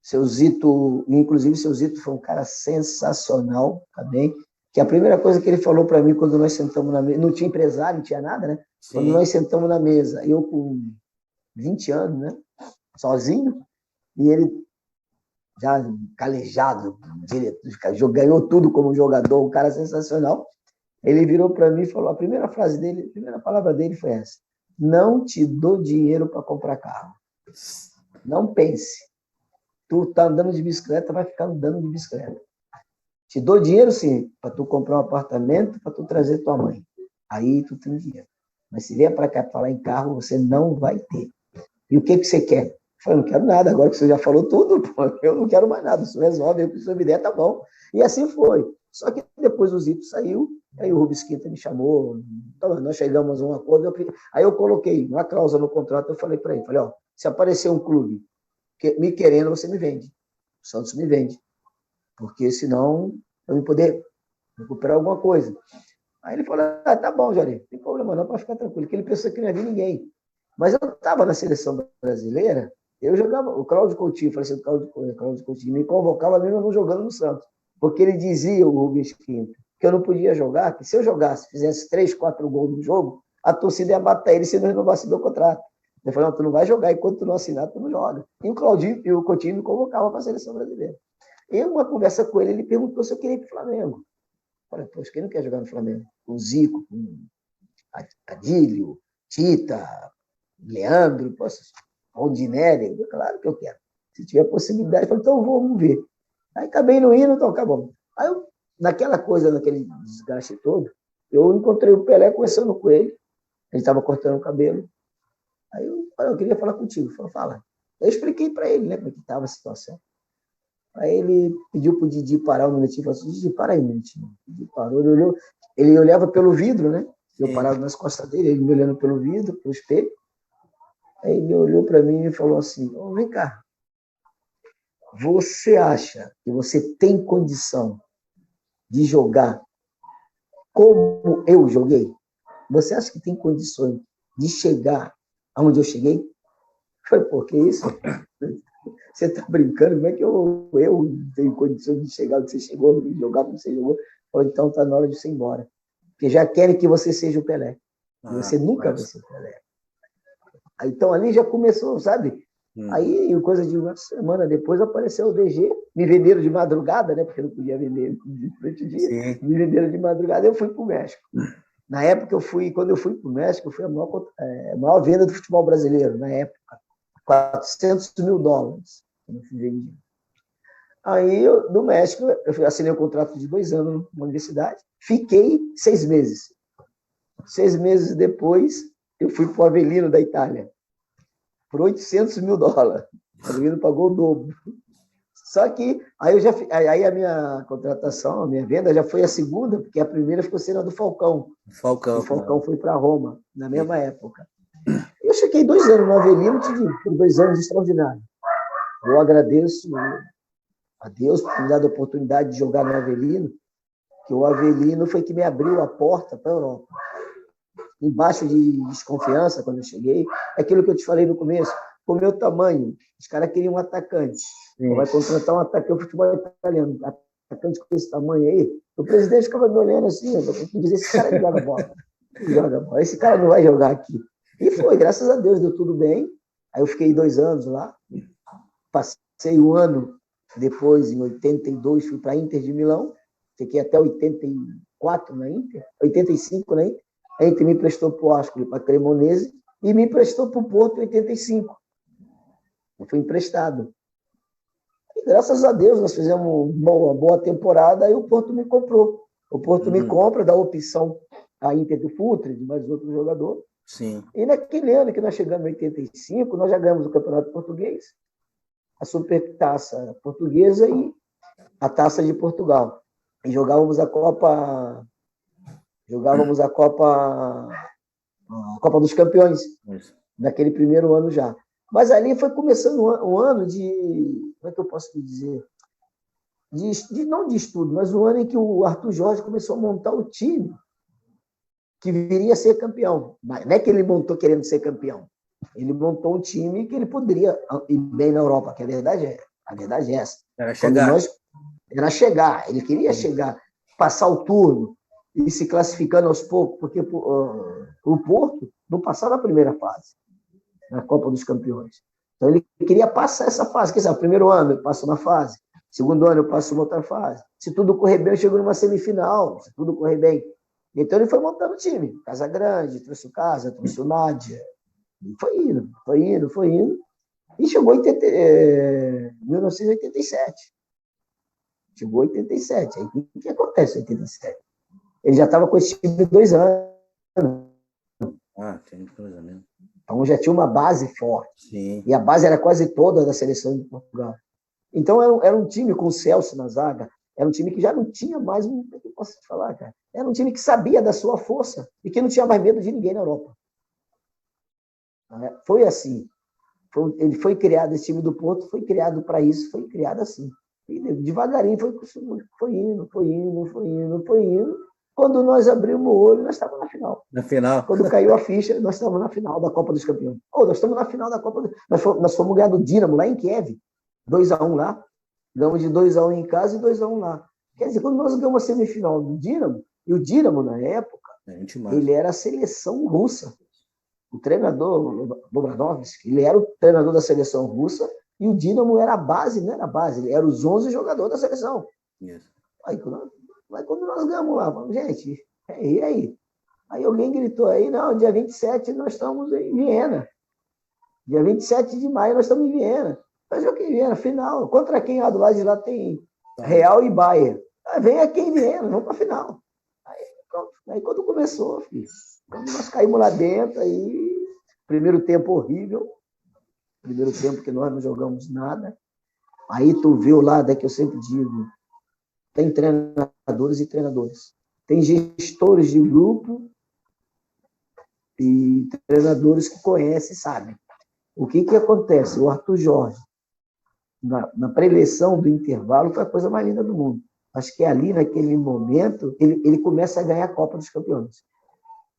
seu Zito, inclusive seu Zito foi um cara sensacional também, que a primeira coisa que ele falou para mim quando nós sentamos na mesa, não tinha empresário, não tinha nada, né? Sim. Quando nós sentamos na mesa, eu com 20 anos, né? Sozinho, e ele já calejado, ganhou tudo como jogador, um cara sensacional. Ele virou para mim e falou, a primeira palavra dele foi essa: não te dou dinheiro para comprar carro. Não pense. Tu tá andando de bicicleta, vai ficar andando de bicicleta. Te dou dinheiro, sim, para tu comprar um apartamento, para tu trazer tua mãe. Aí tu tem dinheiro. Mas se vier para cá falar em carro, você não vai ter. E o que você quer? Eu falei, não quero nada, agora que você já falou tudo, pô, eu não quero mais nada, isso resolve, o que você me der, tá bom. E assim foi. Só que depois o Zito saiu, aí o Rubens Quinta me chamou, então nós chegamos a um acordo, aí eu coloquei uma cláusula no contrato, eu falei para ele, ó, se aparecer um clube me querendo, você me vende. O Santos me vende. Porque senão eu vou poder recuperar alguma coisa. Aí ele falou, tá bom, Jair, não tem problema não, para ficar tranquilo, que ele pensou que não ia vir ninguém. Mas eu estava na seleção brasileira, eu jogava, o Cláudio Coutinho, falecido Cláudio Coutinho, me convocava mesmo não jogando no Santos, porque ele dizia, o Rubens Quinto, que eu não podia jogar, que se eu jogasse, fizesse 3, 4 gols no jogo, a torcida ia matar ele se não renovasse meu contrato. Eu falei, não, tu não vai jogar, enquanto tu não assinar, tu não joga. E o Claudinho e o Coutinho me convocavam para a seleção brasileira. Em uma conversa com ele, ele perguntou se eu queria ir para o Flamengo. Eu falei, poxa, quem não quer jogar no Flamengo? Com Zico, com Adílio, Tita, Leandro, poxa, Rondinelli, claro que eu quero. Se tiver possibilidade, eu falei, então vamos ver. Aí acabei não indo, então acabou. Aí eu, naquela coisa, naquele desgaste todo, eu encontrei o Pelé conversando com ele, ele estava cortando o cabelo. Aí eu falei, eu queria falar contigo. Falei, fala. Eu expliquei para ele, né, como é que estava a situação. Aí ele pediu para o Didi parar um minutinho, falou assim, Didi, para aí um minutinho. O Didi parou, ele olhava pelo vidro, né? Eu parado nas costas dele, ele me olhando pelo vidro, pelo espelho. Aí ele olhou para mim e falou assim, oh, vem cá, você acha que você tem condição de jogar como eu joguei? Você acha que tem condições de chegar aonde eu cheguei? Foi porque isso? Você está brincando? Como é que eu tenho condições de chegar onde você chegou, de jogar como você jogou? Falei, então está na hora de você ir embora. Porque já querem que você seja o Pelé. E você nunca vai ser o Pelé. Então ali já começou, sabe? Aí, coisa de uma semana depois, apareceu o DG, me venderam de madrugada, né? Porque eu não podia vender durante o dia. Sim. Me venderam de madrugada, eu fui para o México. Na época, quando eu fui para o México, foi a maior venda do futebol brasileiro, na época. $400 mil. Eu fui vendido. Aí, no México, eu assinei um contrato de 2 anos na universidade, fiquei 6 meses. 6 meses depois, eu fui para o Avelino, da Itália, por $800 mil. O Avelino pagou o dobro. Só que aí a minha contratação, a minha venda já foi a segunda, porque a primeira ficou sendo a do Falcão. O Falcão foi para Roma, na mesma época. Eu fiquei 2 anos no Avelino, por 2 anos extraordinários. Eu agradeço a Deus por me dar a oportunidade de jogar no Avelino, que o Avelino foi que me abriu a porta para a Europa. Embaixo de desconfiança, quando eu cheguei, é aquilo que eu te falei no começo, com o meu tamanho, os caras queriam um atacante. Vai contratar um atacante, o futebol italiano, atacante com esse tamanho aí, o presidente ficava me olhando assim, eu tenho que dizer, esse cara não joga bola. Não joga bola, esse cara não vai jogar aqui. E foi, graças a Deus, deu tudo bem. Aí eu fiquei 2 anos lá, passei um ano depois, em 82, fui para a Inter de Milão, fiquei até 84 na Inter, 85 na Inter. A Inter me prestou para o Ascoli, para a Cremonese, e me emprestou para o Porto em 85. Eu fui emprestado. graças a Deus, nós fizemos uma boa temporada, aí o Porto me comprou. O Porto me compra, dá opção à Inter do Futre, de mais outro jogador. Sim. E naquele ano que nós chegamos em 85, nós já ganhamos o Campeonato Português, a Supertaça Portuguesa e a Taça de Portugal. E jogávamos a Copa dos Campeões, naquele primeiro ano já. Mas ali foi começando um ano de, como é que eu posso dizer? Não de estudo, mas um ano em que o Arthur Jorge começou a montar o time que viria a ser campeão. Não é que ele montou querendo ser campeão. Ele montou um time que ele poderia ir bem na Europa, que a verdade é essa. Era chegar. Era chegar. Ele queria chegar, passar o turno e se classificando aos poucos, porque o Porto não passava a primeira fase na Copa dos Campeões. Então ele queria passar essa fase. Quer dizer, o primeiro ano eu passo uma fase, segundo ano eu passo uma outra fase. Se tudo correr bem, eu chego numa semifinal. Se tudo correr bem. Então ele foi montando o time. Casa Grande, trouxe o Casa, trouxe o Nádia. E foi indo. E chegou em 1987. Chegou em 87. Aí o que acontece em 87? Ele já estava com esse time de 2 anos. Tem coisa mesmo. Então já tinha uma base forte. Sim. E a base era quase toda da seleção de Portugal. Então era um time com o Celso na zaga. Era um time que já não tinha mais, o que eu posso te falar, cara? Era um time que sabia da sua força e que não tinha mais medo de ninguém na Europa. Foi assim. Ele foi criado, esse time do Porto foi criado para isso, foi criado assim. E devagarinho foi indo. Quando nós abrimos o olho, nós estávamos na final. Na final. Quando caiu a ficha, nós estávamos na final da Copa dos Campeões. Nós estamos na final da Copa. Nós fomos ganhar do Dinamo lá em Kiev. 2-1 lá. Ganhamos de 2-1 em casa e 2-1 lá. Quer dizer, quando nós ganhamos a semifinal do Dinamo, e o Dinamo, na época, ele era a seleção russa. O treinador, Bobranovski, ele era o treinador da seleção russa e o Dinamo era a base, não era a base, ele era os 11 jogadores da seleção. Isso. Aí quando nós ganhamos lá, falamos, gente, e aí? Aí alguém gritou aí, não, dia 27 nós estamos em Viena. Dia 27 de maio nós estamos em Viena. Mas eu que em Viena, final. Contra quem lá do lado de lá tem Real e Bayern. Vem aqui em Viena, vamos para a final. Aí quando começou, filho, quando nós caímos lá dentro, aí, primeiro tempo horrível, primeiro tempo que nós não jogamos nada. Aí tu vê o lado, é que eu sempre digo, tem treinadores e treinadores. Tem gestores de grupo e treinadores que conhecem e sabem. O que acontece? O Arthur Jorge, na pré-eleição do intervalo, foi a coisa mais linda do mundo. Acho que ali, naquele momento, ele começa a ganhar a Copa dos Campeões.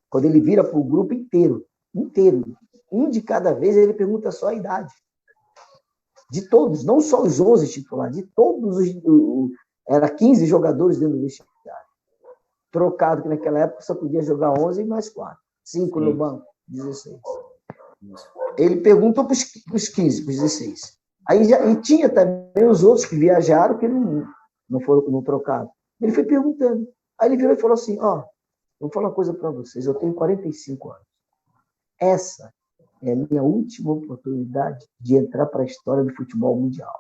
Quando ele vira para o grupo inteiro, um de cada vez, ele pergunta só a idade. De todos, não só os 11 titulares, de todos era 15 jogadores dentro do vestiário. Trocado, que naquela época só podia jogar 11 e mais 4. 5 no banco, 16. Ele perguntou para os 15, para os 16. E tinha também os outros que viajaram que não trocaram. Ele foi perguntando. Aí ele virou e falou assim, vou falar uma coisa para vocês, eu tenho 45 anos. Essa é a minha última oportunidade de entrar para a história do futebol mundial.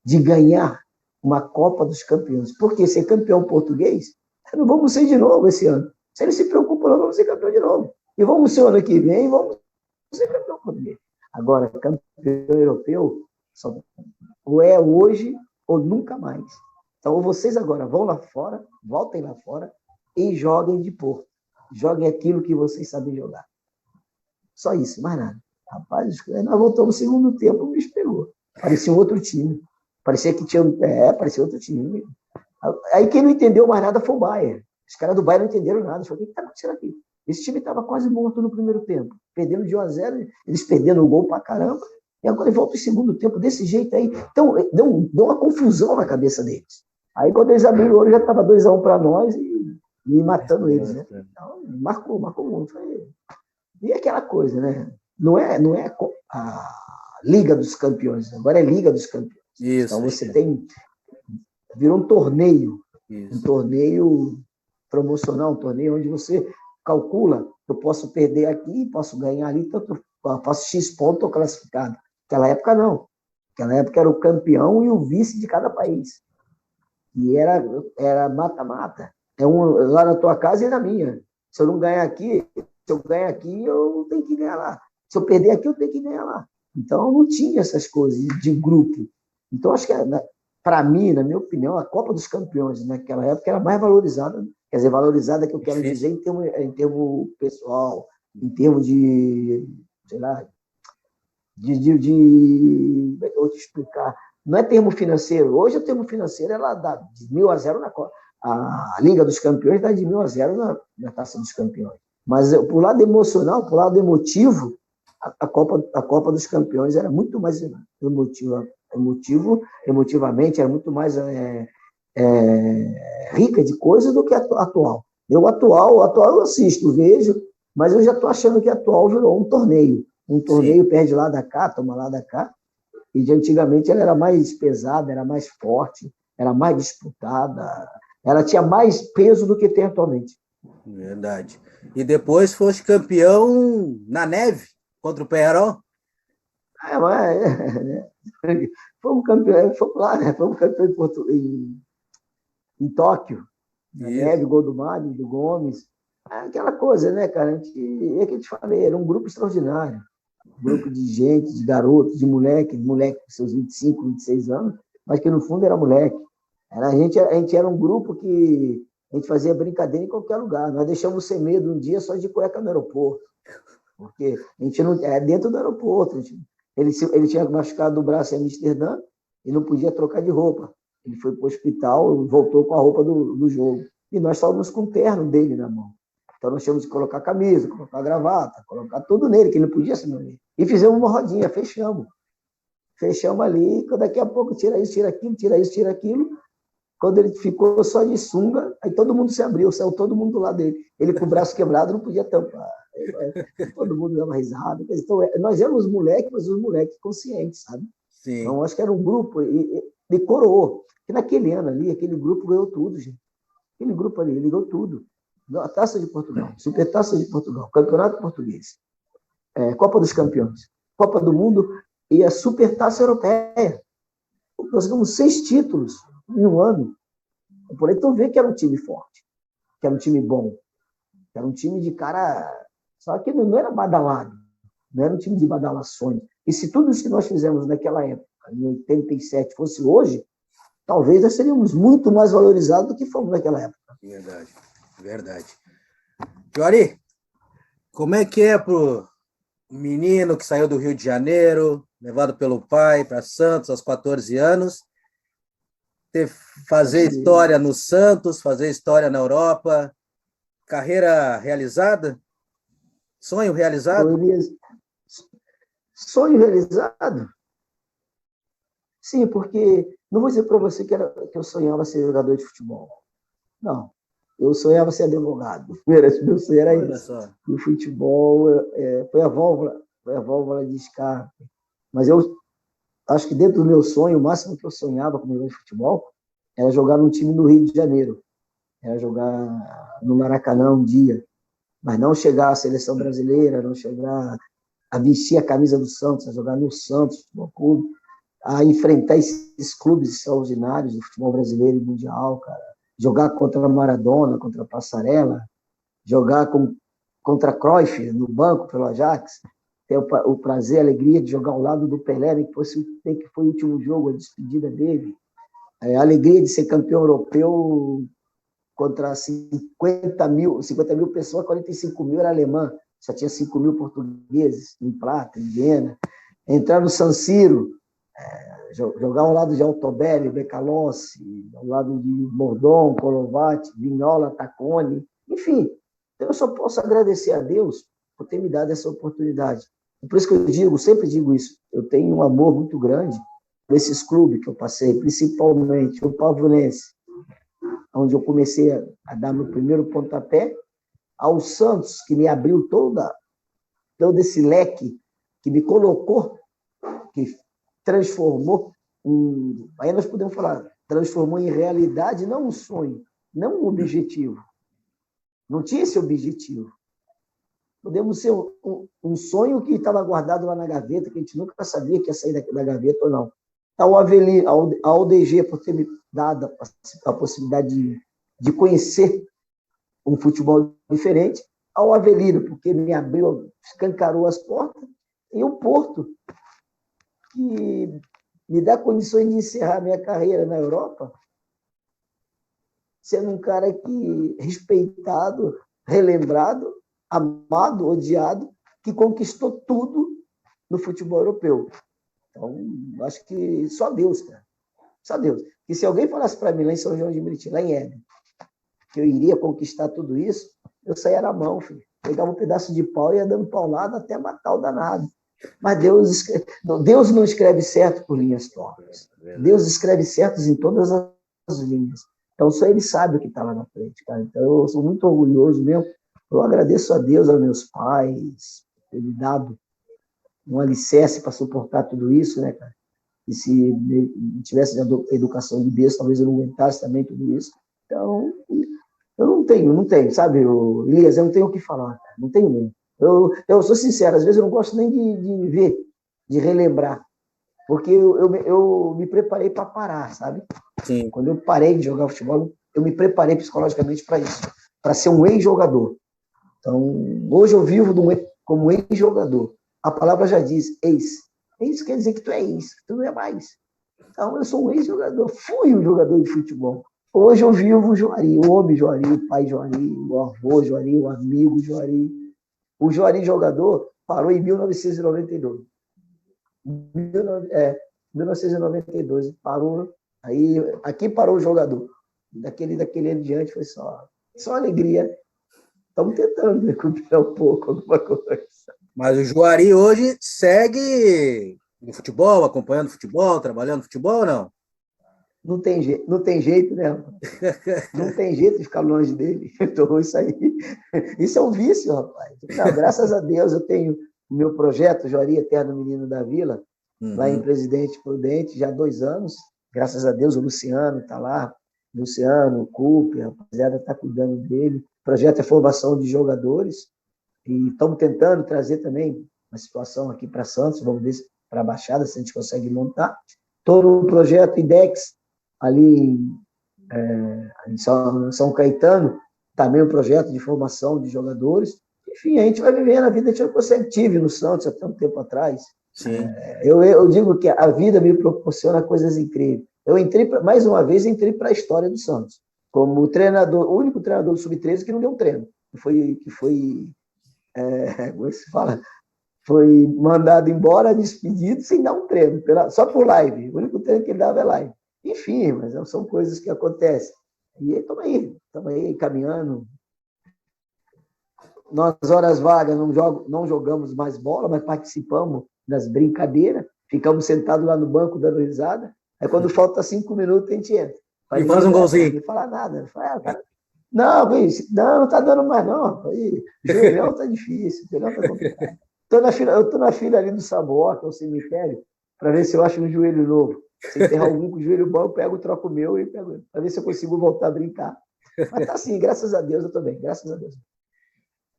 De ganhar uma Copa dos Campeões. Porque ser campeão português, não vamos ser de novo esse ano. Se ele se preocupa, nós vamos ser campeão de novo. E vamos ser o ano que vem, vamos ser campeão português. Agora, campeão europeu, ou é hoje ou nunca mais. Então, vocês agora vão lá fora, voltem lá fora e joguem de Porto. Joguem aquilo que vocês sabem jogar. Só isso, mais nada. Rapaz, nós voltamos no segundo tempo, o bicho pegou. Parecia um outro time. Parecia que tinha... parecia outro time. Aí quem não entendeu mais nada foi o Bayern. Os caras do Bayern não entenderam nada. Falaram, o que está acontecendo aqui? Esse time estava quase morto no primeiro tempo. Perdendo de 1-0, eles perdendo o gol pra caramba. E agora ele volta no segundo tempo, desse jeito aí. Então, deu uma confusão na cabeça deles. Aí, quando eles abriram o olho, já estava 2-1 para nós e matando eles, né? Então, marcou muito. E aquela coisa, né? Não é a Liga dos Campeões, agora é Liga dos Campeões. Isso, então, você virou um torneio. Isso. Um torneio promocional, um torneio onde você calcula, eu posso perder aqui, posso ganhar ali, tanto eu faço X ponto, estou classificado. Naquela época, não. Naquela época era o campeão e o vice de cada país. E era mata-mata. Lá na tua casa e na minha. Se eu não ganhar aqui, se eu ganhar aqui, eu tenho que ganhar lá. Se eu perder aqui, eu tenho que ganhar lá. Então, não tinha essas coisas de grupo. Então, acho que, para mim, na minha opinião, a Copa dos Campeões naquela época era mais valorizada. Quer dizer, valorizada que eu quero dizer em termos pessoal, em termos de, sei lá, como é que eu vou te explicar? Não é termo financeiro. Hoje o termo financeiro ela dá de 1.000 a 0 na Copa. A Liga dos Campeões dá de 1.000 a 0 na Taça dos Campeões. Mas por lado emocional, por lado emotivo, a Copa dos Campeões era muito mais emotivamente, era muito mais rica de coisas do que a atual. O atual eu assisto, vejo, mas eu já estou achando que a atual virou um torneio. Um torneio perde lá da cá, toma lá da cá. E de antigamente ela era mais pesada, era mais forte, era mais disputada, ela tinha mais peso do que tem atualmente. Verdade. E depois foste campeão na neve contra o Penharol? Fomos campeão, fomos lá, né? Fomos campeão em Tóquio, na neve, gol do Mário, do Gomes. Aquela coisa, né, cara? É que eu te falei, era um grupo extraordinário. Um grupo de gente, de garotos, de moleque com seus 25, 26 anos, mas que no fundo era moleque. A gente era um grupo que a gente fazia brincadeira em qualquer lugar. Nós deixamos ser medo um dia só de cueca no aeroporto, porque a gente não é dentro do aeroporto. Ele tinha machucado o braço em Amsterdã e não podia trocar de roupa. Ele foi para o hospital e voltou com a roupa do jogo. E nós estávamos com o terno dele na mão. Então nós tínhamos que colocar camisa, colocar gravata, colocar tudo nele, que ele não podia ser nele. E fizemos uma rodinha, fechamos. Fechamos ali, daqui a pouco tira isso, tira aquilo, tira isso, tira aquilo. Quando ele ficou só de sunga, aí todo mundo se abriu, saiu todo mundo do lado dele. Ele com o braço quebrado não podia tampar. Todo mundo dava risada. Então, nós éramos moleques, mas os moleques conscientes, sabe? Sim. Então, acho que era um grupo, e coroou. E naquele ano ali, aquele grupo ganhou tudo, gente. Aquele grupo ali, ele ganhou tudo. A Taça de Portugal, Supertaça de Portugal, Campeonato Português, Copa dos Campeões, Copa do Mundo e a Supertaça Europeia. Nós ganhamos 6 títulos em um ano. Por aí tu vê que era um time forte, que era um time bom, que era um time de cara... Só que não era badalado, não era um time de badalações. E se tudo isso que nós fizemos naquela época, em 87, fosse hoje, talvez nós seríamos muito mais valorizados do que fomos naquela época. Verdade. Joari, como é que é pro menino que saiu do Rio de Janeiro, levado pelo pai para Santos aos 14 anos, fazer história no Santos, fazer história na Europa, carreira realizada? Sonho realizado? Sonho realizado? Sim, porque não vou dizer para você que eu sonhava ser jogador de futebol. Não. Eu sonhava ser advogado. Meu sonho era isso. O futebol foi a válvula de escape. Mas eu acho que dentro do meu sonho, o máximo que eu sonhava como jogador de futebol era jogar num time no Rio de Janeiro. Era jogar no Maracanã um dia. Mas não chegar à seleção brasileira, não chegar a vestir a camisa do Santos, a jogar no Santos Futebol Clube, a enfrentar esses clubes extraordinários do futebol brasileiro e mundial, cara. Jogar contra Maradona, contra Passarella, jogar contra Cruyff no banco pelo Ajax, ter o prazer, a alegria de jogar ao lado do Pelé, que foi o último jogo, a despedida dele, a alegria de ser campeão europeu contra 50 mil pessoas, 45 mil era alemã, só tinha 5 mil portugueses, em Prata, em Viena. Entrar no San Siro, jogar ao lado de Altobelli, Becalossi, ao lado de Bordon, Colovati, Vignola, Tacconi, enfim. Então eu só posso agradecer a Deus por ter me dado essa oportunidade. Por isso que eu sempre digo isso, eu tenho um amor muito grande por esses clubes que eu passei, principalmente o Pavonense, onde eu comecei a dar meu primeiro pontapé, ao Santos, que me abriu todo esse leque, que me colocou, que transformou, aí nós podemos falar, transformou em realidade não um sonho, não um objetivo. Não tinha esse objetivo. Podemos ser um sonho que estava guardado lá na gaveta, que a gente nunca sabia que ia sair da gaveta ou não. ao Avelino, ao DG, por ter me dado a possibilidade de conhecer um futebol diferente, ao Avelino, porque me abriu, escancarou as portas, e o Porto, que me dá condições de encerrar minha carreira na Europa, sendo um cara que respeitado, relembrado, amado, odiado, que conquistou tudo no futebol europeu. Então, acho que só Deus, cara. Só Deus. E se alguém falasse para mim lá em São João de Meriti, lá em Éden, que eu iria conquistar tudo isso, eu saía na mão, filho. Pegava um pedaço de pau e ia dando paulada até matar o danado. Mas Deus não escreve certo por linhas tortas. Deus escreve certos em todas as linhas. Então, só Ele sabe o que está lá na frente, cara. Então, eu sou muito orgulhoso mesmo. Eu agradeço a Deus, aos meus pais, por ter me dado um alicerce para suportar tudo isso, né, cara? E se tivesse educação de berço, talvez eu não aguentasse também tudo isso. Então, eu não tenho, sabe, Elias, eu não tenho o que falar, cara. Não tenho mesmo. Eu sou sincero, às vezes eu não gosto nem de ver, de relembrar, porque eu me preparei para parar, sabe? Sim. Quando eu parei de jogar futebol, eu me preparei psicologicamente para isso, para ser um ex-jogador. Então, hoje eu vivo como ex-jogador. A palavra já diz ex. Ex quer dizer que tu é ex, que tu não é mais. Então, eu sou um ex-jogador, fui um jogador de futebol. Hoje eu vivo o Juari, o homem Juari, o pai Juari, o avô Juari, o amigo Juari. O Juari jogador parou em 1992. 1992 parou, aí aqui parou o jogador. Daquele ano em diante foi só alegria. Estamos tentando recuperar um pouco alguma coisa. Mas o Juari hoje segue no futebol, acompanhando futebol, trabalhando futebol ou não? Não tem jeito, né? Não tem jeito de ficar longe dele. Então, isso é um vício, rapaz. Não, graças a Deus eu tenho o meu projeto, Juari Eterno Menino da Vila, lá em Presidente Prudente, já há 2 anos. Graças a Deus o Luciano está lá. Luciano, o Cooper, a rapaziada está cuidando dele. O projeto é formação de jogadores. E estamos tentando trazer também uma situação aqui para Santos, vamos ver para a Baixada, se a gente consegue montar. Todo o projeto IDEX, ali em São Caetano, também um projeto de formação de jogadores. Enfim, a gente vai vivendo a vida, a gente não consegue. Tive no Santos há tanto tempo atrás. Sim. Eu digo que a vida me proporciona coisas incríveis. Eu mais uma vez, entrei para a história do Santos, como treinador, o único treinador do Sub-13 que não deu um treino, que foi como é que se fala? Foi mandado embora, despedido, sem dar um treino, só por live. O único treino que ele dava é live. Enfim, mas são coisas que acontecem. E estamos aí, caminhando. Nas horas vagas não jogamos mais bola, mas participamos das brincadeiras, ficamos sentados lá no banco dando risada. Aí quando falta 5 minutos, a gente entra. E faz um golzinho. Não fala nada. Cara, não está dando mais, não. O joelhão está difícil, o joelhão está complicado. Eu estou na fila ali do Sabor, que é o cemitério, para ver se eu acho um joelho novo. Se tem algum com o joelho bom, eu pego, troco o meu e pego, para ver se eu consigo voltar a brincar. Mas tá assim, graças a Deus eu estou bem, graças a Deus.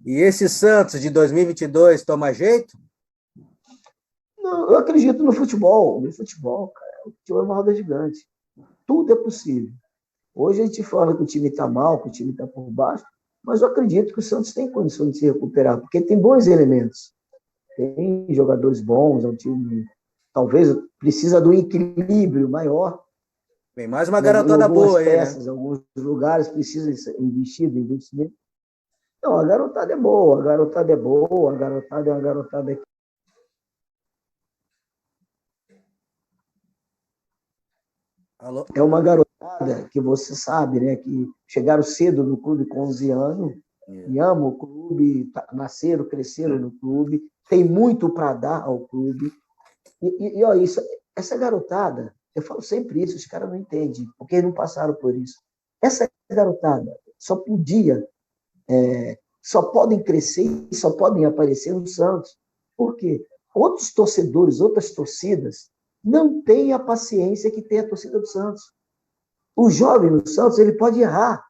E esse Santos de 2022 toma jeito? Não, eu acredito no futebol. No futebol, cara, o futebol é uma roda gigante. Tudo é possível. Hoje a gente fala que o time está mal, que o time está por baixo, mas eu acredito que o Santos tem condições de se recuperar, porque tem bons elementos. Tem jogadores bons, é um time talvez precisa do equilíbrio maior. Tem mais uma garotada boa aí, peças, né? Em alguns lugares precisa investir em investimento. Não, a garotada é boa, a garotada é uma garotada que Alô? é uma garotada que você sabe, né, que chegaram cedo no clube com 11 anos, e amam o clube, nasceram, cresceram no clube, tem muito para dar ao clube. E ó, essa garotada, eu falo sempre isso, os caras não entendem, porque não passaram por isso. Essa garotada só podem crescer e só podem aparecer no Santos. Por quê? Outros torcedores, outras torcidas, não têm a paciência que tem a torcida do Santos. O jovem no Santos, ele pode errar.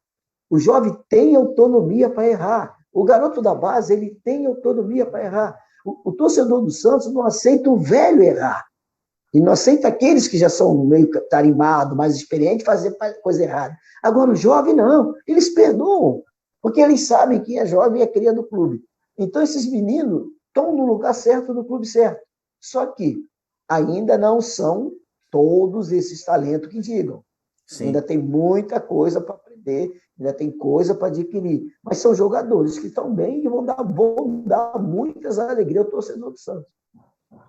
O jovem tem autonomia para errar. O garoto da base, ele tem autonomia para errar. O torcedor do Santos não aceita o velho errar. Inocente aqueles que já são meio tarimbados, mais experientes, fazer coisa errada. Agora, o jovem, não. Eles perdoam, porque eles sabem que é jovem e é cria do clube. Então, esses meninos estão no lugar certo, no clube certo. Só que ainda não são todos esses talentos que digam. Sim. Ainda tem muita coisa para aprender, ainda tem coisa para adquirir. Mas são jogadores que estão bem e vão dar muitas alegrias ao torcedor do Santos.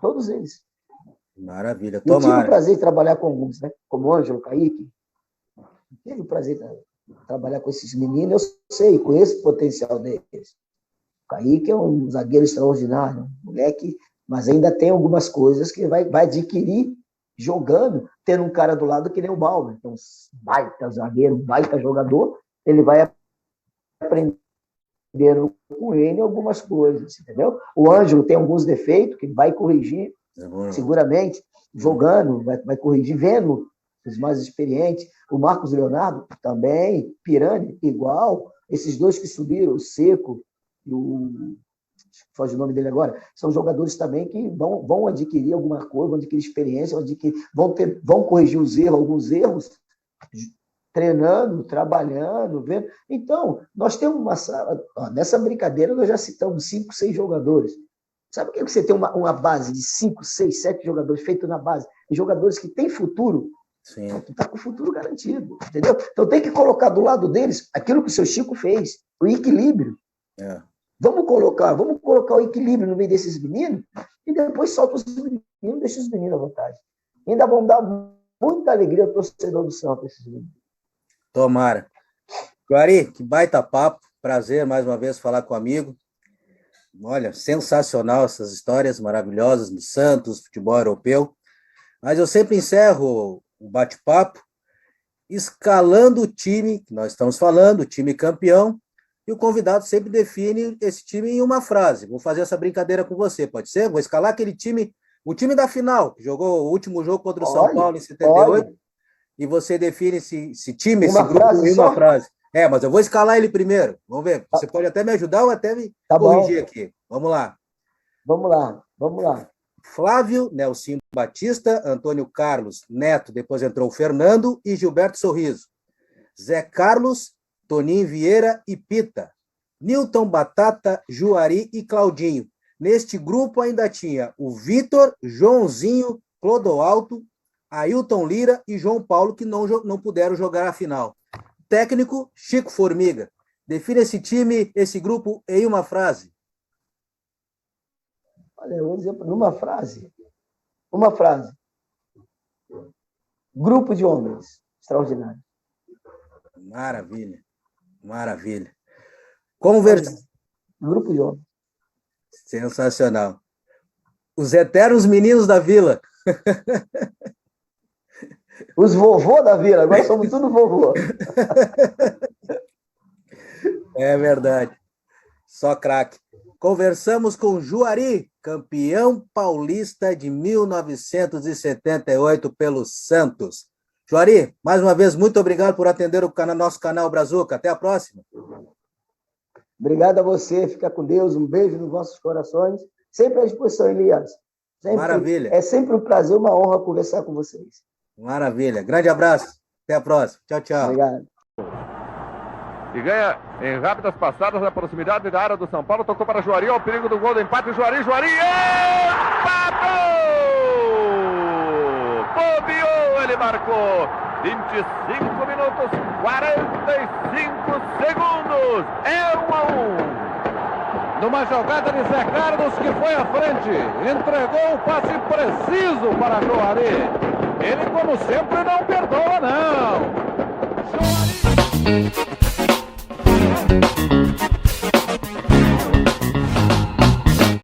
Todos eles. Maravilha, tomara. Eu tive o prazer de trabalhar com alguns, né? Como o Ângelo, Kaique. Tive o prazer de trabalhar com esses meninos, eu sei, conheço o potencial deles. O Kaique é um zagueiro extraordinário, um moleque, mas ainda tem algumas coisas que vai adquirir jogando, tendo um cara do lado que nem o Bauer, que é um baita zagueiro, um baita jogador, ele vai aprendendo com ele algumas coisas, entendeu? O Ângelo tem alguns defeitos que ele vai corrigir, seguramente, jogando, vai corrigir, vendo os mais experientes. O Marcos Leonardo também, Pirani, igual. Esses dois que subiram, o Seco e o... foge o nome dele agora, são jogadores também que vão adquirir alguma coisa, vão adquirir experiência, vão corrigir alguns erros, treinando, trabalhando, vendo. Então, nós temos nessa brincadeira nós já citamos 5, 6 jogadores. Sabe o que é você tem uma base de 5, 6, 7 jogadores feito na base, e jogadores que têm futuro? Sim. Tu está com o futuro garantido, entendeu? Então tem que colocar do lado deles aquilo que o seu Chico fez, o equilíbrio. É. Vamos colocar o equilíbrio no meio desses meninos e depois solta os meninos, deixa os meninos à vontade. Ainda vão dar muita alegria ao torcedor do Santos, esses meninos. Tomara. Juari, que baita papo, prazer mais uma vez falar com o amigo. Olha, sensacional essas histórias maravilhosas do Santos, futebol europeu. Mas eu sempre encerro o bate-papo escalando o time que nós estamos falando, o time campeão, e o convidado sempre define esse time em uma frase. Vou fazer essa brincadeira com você, pode ser? Vou escalar aquele time, o time da final, que jogou o último jogo contra o São Paulo em 78, e você define esse time, esse grupo em uma frase. Mas eu vou escalar ele primeiro. Vamos ver. Você pode até me ajudar ou até me corrigir aqui. Vamos lá. Vamos lá. Flávio, Nelson Batista, Antônio Carlos, Neto, depois entrou o Fernando e Gilberto Sorriso. Zé Carlos, Toninho Vieira e Pita. Nilton Batata, Juari e Claudinho. Neste grupo ainda tinha o Vitor, Joãozinho, Clodoaldo, Ailton Lira e João Paulo, que não puderam jogar a final. Técnico, Chico Formiga. Defina esse time, esse grupo, em uma frase. Olha, eu vou dizer numa frase. Uma frase. Grupo de homens. Extraordinário. Maravilha. Grupo de homens. Sensacional. Os eternos meninos da vila. Os vovô da vila, agora somos tudo vovô. É verdade. Só craque. Conversamos com Juari, campeão paulista de 1978 pelo Santos. Juari, mais uma vez, muito obrigado por atender o nosso canal Brazuca. Até a próxima. Obrigado a você. Fica com Deus. Um beijo nos vossos corações. Sempre à disposição, Elias. Maravilha. É sempre um prazer, uma honra conversar com vocês. Maravilha. Grande abraço. Até a próxima. Tchau, tchau. Obrigado. E ganha em rápidas passadas na proximidade da área do São Paulo. Tocou para Juari, ao perigo do gol do empate. Juari empatou! Bobeou, ele marcou. 25 minutos, 45 segundos. É 1-1. Numa jogada de Zé Carlos, que foi à frente, entregou o passe preciso para Juari. Ele, como sempre, não perdoa, não. Juari...